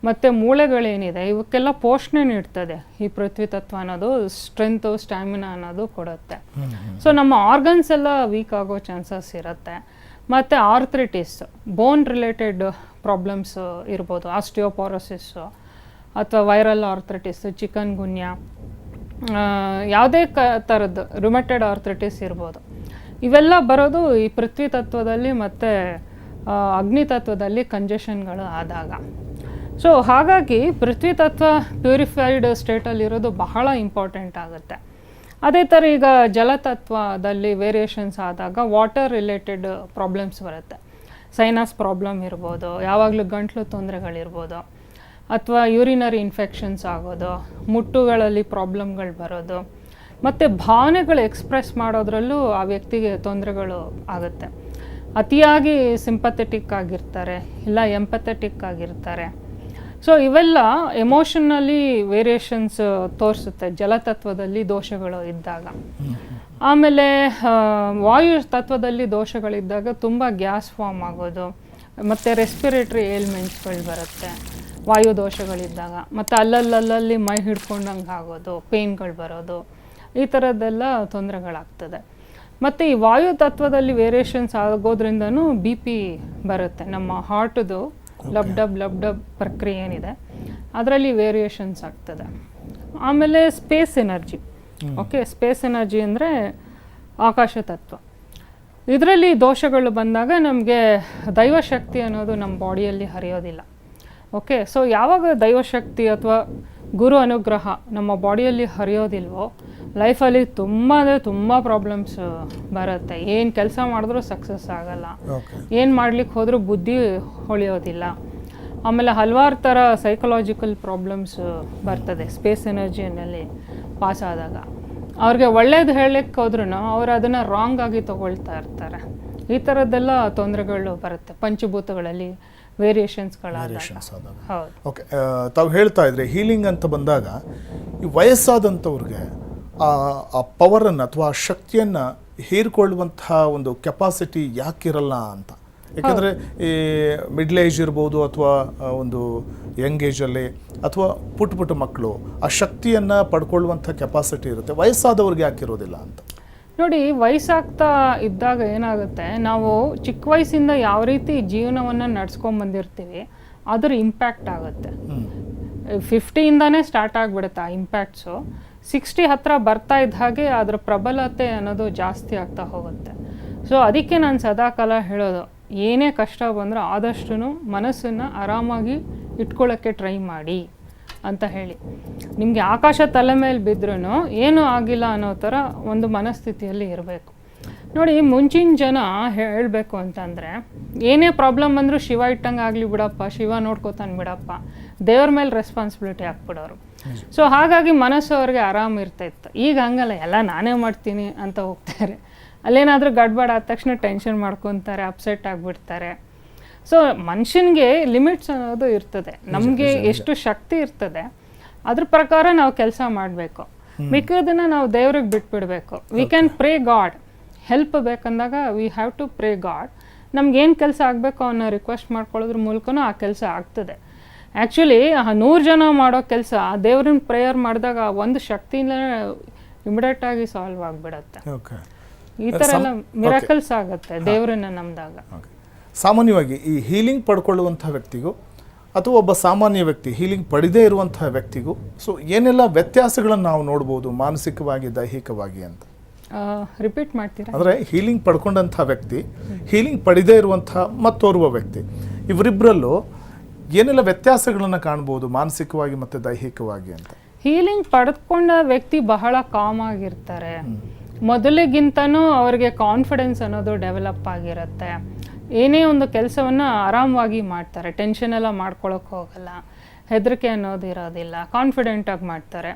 ಮತ್ತು ಮೂಳೆಗಳೇನಿದೆ ಇವಕ್ಕೆಲ್ಲ ಪೋಷಣೆ ನೀಡ್ತದೆ ಈ ಪೃಥ್ವಿ ತತ್ವ ಅನ್ನೋದು, ಸ್ಟ್ರೆಂತು ಸ್ಟ್ಯಾಮಿನಾ ಅನ್ನೋದು ಕೊಡುತ್ತೆ. ಸೊ ನಮ್ಮ ಆರ್ಗನ್ಸ್ ಎಲ್ಲ ವೀಕ್ ಆಗೋ ಚಾನ್ಸಸ್ ಇರುತ್ತೆ. ಮತ್ತು ಆರ್ಥ್ರೈಟಿಸ್, ಬೋನ್ ರಿಲೇಟೆಡ್ ಪ್ರಾಬ್ಲಮ್ಸ್ ಇರ್ಬೋದು, ಆಸ್ಟಿಯೋಪೋರೋಸಿಸ್ಸು ಅಥವಾ ವೈರಲ್ ಆರ್ಥ್ರೈಟಿಸ್, ಚಿಕನ್ ಗುನ್ಯಾ, ಯಾವುದೇ ಥರದ್ದು ರುಮೆಟೆಡ್ ಆರ್ಥ್ರೈಟಿಸ್ ಇರ್ಬೋದು. ಇವೆಲ್ಲ ಬರೋದು ಈ ಪೃಥ್ವಿ ತತ್ವದಲ್ಲಿ ಮತ್ತು ಅಗ್ನಿ ತತ್ವದಲ್ಲಿ ಕಂಜೆಷನ್ಗಳು ಆದಾಗ. ಸೊ ಹಾಗಾಗಿ ಪೃಥ್ವಿ ತತ್ವ ಪ್ಯೂರಿಫೈಡ್ ಸ್ಟೇಟಲ್ಲಿರೋದು ಬಹಳ ಇಂಪಾರ್ಟೆಂಟ್ ಆಗುತ್ತೆ. ಅದೇ ಥರ ಈಗ ಜಲತತ್ವದಲ್ಲಿ ವೇರಿಯೇಷನ್ಸ್ ಆದಾಗ ವಾಟರ್ ರಿಲೇಟೆಡ್ ಪ್ರಾಬ್ಲಮ್ಸ್ ಬರುತ್ತೆ. ಸೈನಸ್ ಪ್ರಾಬ್ಲಮ್ ಇರ್ಬೋದು, ಯಾವಾಗಲೂ ಗಂಟ್ಲು ತೊಂದರೆಗಳಿರ್ಬೋದು, ಅಥವಾ ಯೂರಿನರಿ ಇನ್ಫೆಕ್ಷನ್ಸ್ ಆಗೋದು, ಮುಟ್ಟುಗಳಲ್ಲಿ ಪ್ರಾಬ್ಲಮ್ಗಳು ಬರೋದು, ಮತ್ತು ಭಾವನೆಗಳು ಎಕ್ಸ್ಪ್ರೆಸ್ ಮಾಡೋದ್ರಲ್ಲೂ ಆ ವ್ಯಕ್ತಿಗೆ ತೊಂದರೆಗಳು ಆಗುತ್ತೆ. ಅತಿಯಾಗಿ ಸಿಂಪಥೆಟಿಕ್ ಆಗಿರ್ತಾರೆ, ಇಲ್ಲ ಎಂಪಥೆಟಿಕ್ ಆಗಿರ್ತಾರೆ. ಸೊ ಇವೆಲ್ಲ ಎಮೋಷನಲ್ಲಿ ವೇರಿಯೇಷನ್ಸ್ ತೋರಿಸುತ್ತೆ ಜಲತತ್ವದಲ್ಲಿ ದೋಷಗಳು ಇದ್ದಾಗ. ಆಮೇಲೆ ವಾಯು ತತ್ವದಲ್ಲಿ ದೋಷಗಳಿದ್ದಾಗ ತುಂಬ ಗ್ಯಾಸ್ ಫಾರ್ಮ್ ಆಗೋದು ಮತ್ತು ರೆಸ್ಪಿರೇಟ್ರಿ ಏಲ್ಮೆಂಟ್ಸ್ಗಳು ಬರುತ್ತೆ ವಾಯು ದೋಷಗಳಿದ್ದಾಗ. ಮತ್ತು ಅಲ್ಲಲ್ಲಿ ಮೈ ಹಿಡ್ಕೊಂಡಂಗೆ ಆಗೋದು, ಪೇಯ್ನ್ಗಳು ಬರೋದು, ಈ ಥರದ್ದೆಲ್ಲ ತೊಂದರೆಗಳಾಗ್ತದೆ. ಮತ್ತು ಈ ವಾಯು ತತ್ವದಲ್ಲಿ ವೇರಿಯೇಷನ್ಸ್ ಆಗೋದ್ರಿಂದನೂ ಬಿ ಪಿ ಬರುತ್ತೆ. ನಮ್ಮ ಹಾರ್ಟ್ದು ಲಬ್ ಡಬ್ ಪ್ರಕ್ರಿಯೆ ಏನಿದೆ ಅದರಲ್ಲಿ ವೇರಿಯೇಷನ್ಸ್ ಆಗ್ತದೆ. ಆಮೇಲೆ space energy. Okay, space energy ಅಂದರೆ ಆಕಾಶ ತತ್ವ. ಇದರಲ್ಲಿ ದೋಷಗಳು ಬಂದಾಗ ನಮಗೆ ದೈವಶಕ್ತಿ ಅನ್ನೋದು ನಮ್ಮ ಬಾಡಿಯಲ್ಲಿ ಹರಿಯೋದಿಲ್ಲ. ಓಕೆ, ಸೊ ಯಾವಾಗ ದೈವಶಕ್ತಿ ಅಥವಾ ಗುರು ಅನುಗ್ರಹ ನಮ್ಮ ಬಾಡಿಯಲ್ಲಿ ಹರಿಯೋದಿಲ್ವೋ ಲೈಫಲ್ಲಿ ತುಂಬ ಪ್ರಾಬ್ಲಮ್ಸ್ ಬರುತ್ತೆ. ಏನು ಕೆಲಸ ಮಾಡಿದ್ರೂ ಸಕ್ಸಸ್ ಆಗಲ್ಲ, ಏನು ಮಾಡ್ಲಿಕ್ಕೆ ಹೋದರೂ ಬುದ್ಧಿ ಹೊಳೆಯೋದಿಲ್ಲ. ಆಮೇಲೆ ಹಲವಾರು ಥರ ಸೈಕಲಾಜಿಕಲ್ ಪ್ರಾಬ್ಲಮ್ಸ್ ಬರ್ತದೆ ಸ್ಪೇಸ್ ಎನರ್ಜಿಯಲ್ಲಿ ಪಾಸ್ ಆದಾಗ. ಅವ್ರಿಗೆ ಒಳ್ಳೇದು ಹೇಳಲಿಕ್ಕೆ ಹೋದ್ರೂ ಅವರು ಅದನ್ನು ರಾಂಗ್ ಆಗಿ ತೊಗೊಳ್ತಾ ಇರ್ತಾರೆ. ಈ ಥರದ್ದೆಲ್ಲ ತೊಂದರೆಗಳು ಬರುತ್ತೆ ಪಂಚಭೂತಗಳಲ್ಲಿ ವೇರಿಯೇಷನ್ಸ್ಗಳಾದಾಗ. ಹೌದು.
ಓಕೆ, ತಾವು ಹೇಳ್ತಾ ಇದ್ರೆ ಹೀಲಿಂಗ್ ಅಂತ ಬಂದಾಗ ಈ ವಯಸ್ಸಾದಂಥವ್ರಿಗೆ ಆ ಪವರನ್ನು ಅಥವಾ ಆ ಶಕ್ತಿಯನ್ನು ಹೀರ್ಕೊಳ್ಳುವಂತಹ ಒಂದು ಕೆಪಾಸಿಟಿ ಯಾಕಿರಲ್ಲ ಅಂತ. ಯಾಕಂದರೆ ಈ ಮಿಡ್ಲ್ ಏಜ್ ಇರ್ಬೋದು ಅಥವಾ ಒಂದು ಯಂಗ್ ಏಜಲ್ಲಿ ಅಥವಾ ಪುಟ್ಟ ಮಕ್ಕಳು ಆ ಶಕ್ತಿಯನ್ನು ಪಡ್ಕೊಳ್ಳುವಂಥ ಕೆಪಾಸಿಟಿ ಇರುತ್ತೆ, ವಯಸ್ಸಾದವ್ರಿಗೆ ಯಾಕಿರೋದಿಲ್ಲ ಅಂತ.
ನೋಡಿ, ವಯಸ್ಸಾಗ್ತಾ ಇದ್ದಾಗ ಏನಾಗುತ್ತೆ, ನಾವು ಚಿಕ್ಕ ವಯಸ್ಸಿಂದ ಯಾವ ರೀತಿ ಜೀವನವನ್ನು ನಡ್ಸ್ಕೊಂಬಂದಿರ್ತೀವಿ ಅದರ ಇಂಪ್ಯಾಕ್ಟ್ ಆಗುತ್ತೆ. 50ಇಂದಾನೇ ಸ್ಟಾರ್ಟ್ ಆಗಿಬಿಡುತ್ತೆ ಆ ಇಂಪ್ಯಾಕ್ಟ್ಸು. 60 ಹತ್ರ ಬರ್ತಾ ಇದ್ದ ಹಾಗೆ ಅದರ ಪ್ರಬಲತೆ ಅನ್ನೋದು ಜಾಸ್ತಿ ಆಗ್ತಾ ಹೋಗುತ್ತೆ. ಸೊ ಅದಕ್ಕೆ ನಾನು ಸದಾಕಾಲ ಹೇಳೋದು, ಏನೇ ಕಷ್ಟ ಬಂದರೂ ಆದಷ್ಟು ಮನಸ್ಸನ್ನು ಆರಾಮಾಗಿ ಇಟ್ಕೊಳ್ಳೋಕ್ಕೆ ಟ್ರೈ ಮಾಡಿ ಅಂತ ಹೇಳಿ. ನಿಮಗೆ ಆಕಾಶ ತಲೆ ಮೇಲೆ ಬಿದ್ರೂ ಏನೂ ಆಗಿಲ್ಲ ಅನ್ನೋ ಥರ ಒಂದು ಮನಸ್ಥಿತಿಯಲ್ಲಿ ಇರಬೇಕು. ನೋಡಿ, ಮುಂಚಿನ ಜನ ಹೇಳಬೇಕು ಅಂತಂದರೆ ಏನೇ ಪ್ರಾಬ್ಲಮ್ ಬಂದರೂ ಶಿವ ಇಟ್ಟಂಗೆ ಆಗಲಿ ಬಿಡಪ್ಪ, ಶಿವ ನೋಡ್ಕೋತಾನೆ ಬಿಡಪ್ಪ, ದೇವ್ರ ಮೇಲೆ ರೆಸ್ಪಾನ್ಸಿಬಿಲಿಟಿ ಹಾಕ್ಬಿಡೋರು. ಸೊ ಹಾಗಾಗಿ ಮನಸ್ಸು ಅವ್ರಿಗೆ ಆರಾಮ ಇರ್ತಾಯಿತ್ತು. ಈಗ ಹಂಗಲ್ಲ, ಎಲ್ಲ ನಾನೇ ಮಾಡ್ತೀನಿ ಅಂತ ಹೋಗ್ತಾರೆ. ಅಲ್ಲೇನಾದರೂ ಗಡ್ಬಡ್ ಆದ ತಕ್ಷಣ ಟೆನ್ಷನ್ ಮಾಡ್ಕೊತಾರೆ, ಅಪ್ಸೆಟ್ ಆಗಿಬಿಡ್ತಾರೆ. ಸೊ ಮನುಷ್ಯನಿಗೆ ಲಿಮಿಟ್ಸ್ ಅನ್ನೋದು ಇರ್ತದೆ. ನಮಗೆ ಎಷ್ಟು ಶಕ್ತಿ ಇರ್ತದೆ ಅದ್ರ ಪ್ರಕಾರ ನಾವು ಕೆಲಸ ಮಾಡಬೇಕು. ಮಿಕ್ಕೋದನ್ನು ನಾವು ದೇವ್ರಿಗೆ ಬಿಟ್ಬಿಡಬೇಕು. We can pray God. Help ಬೇಕಂದಾಗ we have to pray God. ನಮ್ಗೇನು ಕೆಲಸ ಆಗಬೇಕು ಅನ್ನೋ ರಿಕ್ವೆಸ್ಟ್ ಮಾಡ್ಕೊಳ್ಳೋದ್ರ ಮೂಲಕನೂ ಆ ಕೆಲಸ ಆಗ್ತದೆ. ಆ್ಯಕ್ಚುಲಿ 100 ಜನ ಮಾಡೋ ಕೆಲಸ ದೇವ್ರನ್ನ ಪ್ರೇಯರ್ ಮಾಡಿದಾಗ ಒಂದು ಶಕ್ತಿಯಿಂದ ಇಮಿಡಿಯೇಟಾಗಿ ಸಾಲ್ವ್ ಆಗಿಬಿಡತ್ತೆ. ಈ ಥರ ಎಲ್ಲ ಮಿರಾಕಲ್ಸ್ ಆಗುತ್ತೆ ದೇವರನ್ನ ನಂಬಿದಾಗ.
ಸಾಮಾನ್ಯವಾಗಿ ಈ ಹೀಲಿಂಗ್ ಪಡ್ಕೊಳ್ಳುವಂಥ ವ್ಯಕ್ತಿಗೂ ಅಥವಾ ಒಬ್ಬ ಸಾಮಾನ್ಯ ವ್ಯಕ್ತಿ ಹೀಲಿಂಗ್ ಪಡೆದೇ ಇರುವಂತಹ ವ್ಯಕ್ತಿಗೂ ಸೊ ಏನೆಲ್ಲ ವ್ಯತ್ಯಾಸಗಳನ್ನು ನಾವು ನೋಡ್ಬೋದು ಮಾನಸಿಕವಾಗಿ ದೈಹಿಕವಾಗಿ ಅಂತ
ರಿಪೀಟ್ ಮಾಡ್ತೀರಾ?
ಅಂದರೆ ಹೀಲಿಂಗ್ ಪಡ್ಕೊಂಡಂಥ ವ್ಯಕ್ತಿ, ಹೀಲಿಂಗ್ ಪಡೆದೇ ಇರುವಂಥ ಮತ್ತೋರ್ವ ವ್ಯಕ್ತಿ, ಇವರಿಬ್ಬರಲ್ಲೂ ಏನೆಲ್ಲ ವ್ಯತ್ಯಾಸಗಳನ್ನು ಕಾಣ್ಬೋದು ಮಾನಸಿಕವಾಗಿ ಮತ್ತು ದೈಹಿಕವಾಗಿ ಅಂತ?
ಹೀಲಿಂಗ್ ಪಡೆದುಕೊಂಡ ವ್ಯಕ್ತಿ ಬಹಳ ಕಾಮ್ ಆಗಿರ್ತಾರೆ. ಮೊದಲಿಗಿಂತನೂ ಅವ್ರಿಗೆ ಕಾನ್ಫಿಡೆನ್ಸ್ ಅನ್ನೋದು ಡೆವಲಪ್ ಆಗಿರುತ್ತೆ. ಏನೇ ಒಂದು ಕೆಲಸವನ್ನು ಆರಾಮವಾಗಿ ಮಾಡ್ತಾರೆ, ಟೆನ್ಷನ್ ಎಲ್ಲ ಮಾಡ್ಕೊಳಕ್ಕೆ ಹೋಗಲ್ಲ, ಹೆದರಿಕೆ ಅನ್ನೋದು ಇರೋದಿಲ್ಲ, ಕಾನ್ಫಿಡೆಂಟಾಗಿ ಮಾಡ್ತಾರೆ.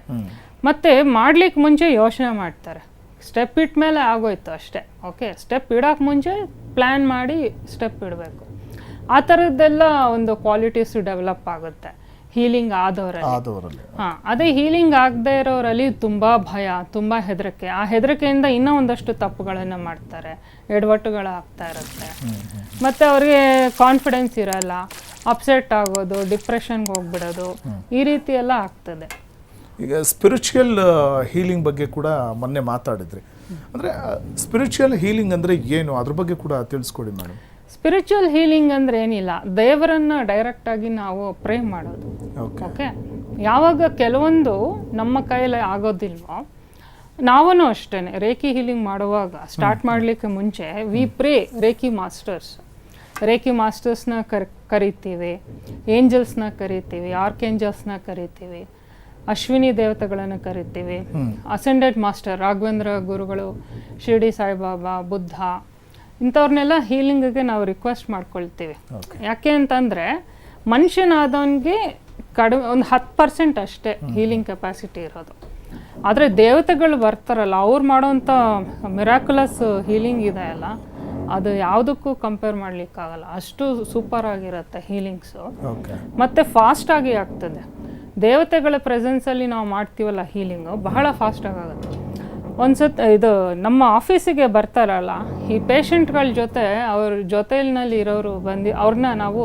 ಮತ್ತು ಮಾಡ್ಲಿಕ್ಕೆ ಮುಂಚೆ ಯೋಚನೆ ಮಾಡ್ತಾರೆ. ಸ್ಟೆಪ್ ಇಟ್ಟ ಮೇಲೆ ಆಗೋಯ್ತು ಅಷ್ಟೇ. ಓಕೆ, ಸ್ಟೆಪ್ ಇಡೋಕ್ಕೆ ಮುಂಚೆ ಪ್ಲ್ಯಾನ್ ಮಾಡಿ ಸ್ಟೆಪ್ ಇಡಬೇಕು. ಆ ಥರದ್ದೆಲ್ಲ ಒಂದು ಕ್ವಾಲಿಟೀಸ್ ಡೆವಲಪ್ ಆಗುತ್ತೆ ಹೀಲಿಂಗ್ ಆದವರಲ್ಲಿ. ಹಾಂ, ಅದೇ ಹೀಲಿಂಗ್ ಆಗದೆ ಇರೋರಲ್ಲಿ ತುಂಬ ಭಯ, ತುಂಬ ಹೆದರಿಕೆ. ಆ ಹೆದರಿಕೆಯಿಂದ ಇನ್ನೂ ಒಂದಷ್ಟು ತಪ್ಪುಗಳನ್ನು ಮಾಡ್ತಾರೆ, ಎಡವಟ್ಟುಗಳಾಗ್ತಾ ಇರುತ್ತೆ. ಮತ್ತು ಅವ್ರಿಗೆ ಕಾನ್ಫಿಡೆನ್ಸ್ ಇರಲ್ಲ, ಅಪ್ಸೆಟ್ ಆಗೋದು, ಡಿಪ್ರೆಷನ್ಗೆ ಹೋಗ್ಬಿಡೋದು, ಈ ರೀತಿ ಎಲ್ಲ ಆಗ್ತದೆ.
ಈಗ ಸ್ಪಿರಿಚುವಲ್ ಹೀಲಿಂಗ್ ಬಗ್ಗೆ ಕೂಡ ಮೊನ್ನೆ ಮಾತಾಡಿದ್ರಿ. ಅಂದರೆ ಸ್ಪಿರಿಚುವಲ್ ಹೀಲಿಂಗ್ ಅಂದರೆ ಏನು, ಅದ್ರ ಬಗ್ಗೆ ಕೂಡ ತಿಳಿಸ್ಕೊಡಿ ಮೇಡಮ್.
ಸ್ಪಿರಿಚುವಲ್ ಹೀಲಿಂಗ್ ಅಂದರೆ ಏನಿಲ್ಲ, ದೇವರನ್ನು ಡೈರೆಕ್ಟಾಗಿ ನಾವು ಪ್ರೇ ಮಾಡೋದು. ಓಕೆ, ಯಾವಾಗ ಕೆಲವೊಂದು ನಮ್ಮ ಕೈಯಲ್ಲಿ ಆಗೋದಿಲ್ವೋ ನಾವೂ ಅಷ್ಟೇ ರೇಖಿ ಹೀಲಿಂಗ್ ಮಾಡುವಾಗ ಸ್ಟಾರ್ಟ್ ಮಾಡಲಿಕ್ಕೆ ಮುಂಚೆ we pray Reiki masters. Reiki ಮಾಸ್ಟರ್ಸ್ನ ಕರಿತೀವಿ, ಏಂಜಲ್ಸ್ನ ಕರಿತೀವಿ, ಆರ್ಕೇಂಜಲ್ಸ್ನ ಕರಿತೀವಿ, ಅಶ್ವಿನಿ ದೇವತೆಗಳನ್ನು ಕರಿತೀವಿ, ಅಸೆಂಡೆಡ್ ಮಾಸ್ಟರ್ ರಾಘವೇಂದ್ರ ಗುರುಗಳು, ಶಿರ್ಡಿ ಸಾಯಿಬಾಬಾ, ಬುದ್ಧ, ಇಂಥವ್ರನ್ನೆಲ್ಲ ಹೀಲಿಂಗಿಗೆ ನಾವು ರಿಕ್ವೆಸ್ಟ್ ಮಾಡ್ಕೊಳ್ತೀವಿ. ಯಾಕೆ ಅಂತಂದರೆ ಮನುಷ್ಯನಾದವನಿಗೆ ಕಡಿಮೆ ಒಂದು 10% ಅಷ್ಟೇ ಹೀಲಿಂಗ್ ಕೆಪಾಸಿಟಿ ಇರೋದು. ಆದರೆ ದೇವತೆಗಳು ಬರ್ತಾರಲ್ಲ, ಅವ್ರು ಮಾಡೋವಂಥ ಮಿರಾಕ್ಯುಲಸ್ ಹೀಲಿಂಗ್ ಇದೆ ಅಲ್ಲ, ಅದು ಯಾವುದಕ್ಕೂ ಕಂಪೇರ್ ಮಾಡಲಿಕ್ಕಾಗಲ್ಲ. ಅಷ್ಟು ಸೂಪರ್ ಆಗಿರುತ್ತೆ ಹೀಲಿಂಗ್ಸು. ಮತ್ತು ಫಾಸ್ಟಾಗಿ ಆಗ್ತದೆ. ದೇವತೆಗಳ ಪ್ರೆಸೆನ್ಸಲ್ಲಿ ನಾವು ಮಾಡ್ತೀವಲ್ಲ ಹೀಲಿಂಗು, ಬಹಳ ಫಾಸ್ಟಾಗಿ ಆಗುತ್ತೆ. ಒಂದ್ಸತಿ ಇದು ನಮ್ಮ ಆಫೀಸಿಗೆ ಬರ್ತಾರಲ್ಲ, ಈ ಪೇಷಂಟ್ಗಳ ಜೊತೆ ಅವ್ರ ಜೊತೆಯಲ್ಲಿ ಇರೋರು ಬಂದು ಅವ್ರನ್ನ ನಾವು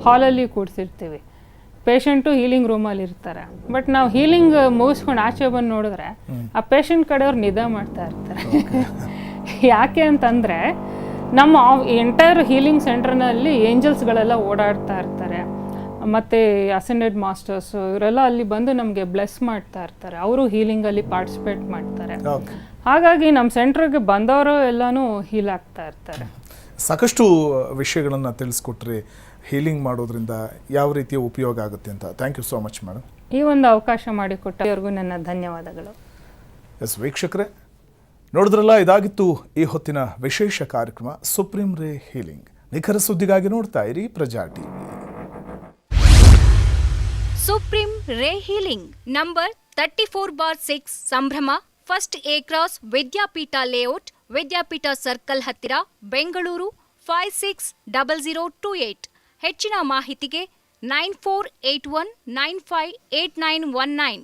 ಹಾಲಲ್ಲಿ ಕೂಡಿಸಿರ್ತೀವಿ. ಪೇಷಂಟು ಹೀಲಿಂಗ್ ರೂಮಲ್ಲಿ ಇರ್ತಾರೆ. ಬಟ್ ನಾವು ಹೀಲಿಂಗ್ ಮುಗಿಸ್ಕೊಂಡು ಆಚೆ ಬಂದು ನೋಡಿದ್ರೆ ಆ ಪೇಷಂಟ್ ಕಡೆಯವ್ರು ನಿದ್ದೆ ಮಾಡ್ತಾ ಇರ್ತಾರೆ. ಯಾಕೆ ಅಂತಂದರೆ ನಮ್ಮ ಎಂಟೈರ್ ಹೀಲಿಂಗ್ ಸೆಂಟರ್ನಲ್ಲಿ ಏಂಜಲ್ಸ್ಗಳೆಲ್ಲ ಓಡಾಡ್ತಾ ಇರ್ತಾರೆ, ಮತ್ತು ಅಸೆಂಡೆಡ್ ಮಾಸ್ಟರ್ಸು ಇವರೆಲ್ಲ ಅಲ್ಲಿ ಬಂದು ನಮಗೆ ಬ್ಲೆಸ್ ಮಾಡ್ತಾ ಇರ್ತಾರೆ, ಅವರು ಹೀಲಿಂಗಲ್ಲಿ ಪಾರ್ಟಿಸಿಪೇಟ್ ಮಾಡ್ತಾರೆ. ಹಾಗಾಗಿ ನಮ್ಮ ಸೆಂಟ್ರಿಗೆ ಬಂದವರು ಎಲ್ಲನೂ ಹೀಲ್ ಆಗ್ತಾ ಇರ್ತಾರೆ.
ಸಾಕಷ್ಟು ವಿಷಯಗಳನ್ನು ತಿಳಿಸ್ಕೊಟ್ರಿ, ಹೀಲಿಂಗ್ ಮಾಡೋದ್ರಿಂದ ಯಾವ ರೀತಿಯ ಉಪಯೋಗ ಆಗುತ್ತೆ ಅಂತ. Thank you so much madam.
ಈ ಒಂದು ಅವಕಾಶ ಮಾಡಿಕೊಟ್ಟವ್ರಿಗೂ ನನ್ನ ಧನ್ಯವಾದಗಳು.
ಎಸ್ ವೀಕ್ಷಕರೇ, ನೋಡಿದ್ರಲ್ಲ, ಇದಾಗಿತ್ತು ಈ ಹೊತ್ತಿನ ವಿಶೇಷ ಕಾರ್ಯಕ್ರಮ ಸುಪ್ರೀಂ ರೇ ಹೀಲಿಂಗ್. ನಿಖರ ಸುದ್ದಿಗಾಗಿ ನೋಡ್ತಾ ಇರಿ Praja TV.
Supreme ray healing number 34/6 Sambhrama, first A cross, Vidyapeetha layout, Vidyapeetha circle ಹತ್ತಿರ, ಬೆಂಗಳೂರು 560028. ಹೆಚ್ಚಿನ ಮಾಹಿತಿಗೆ 9481958919.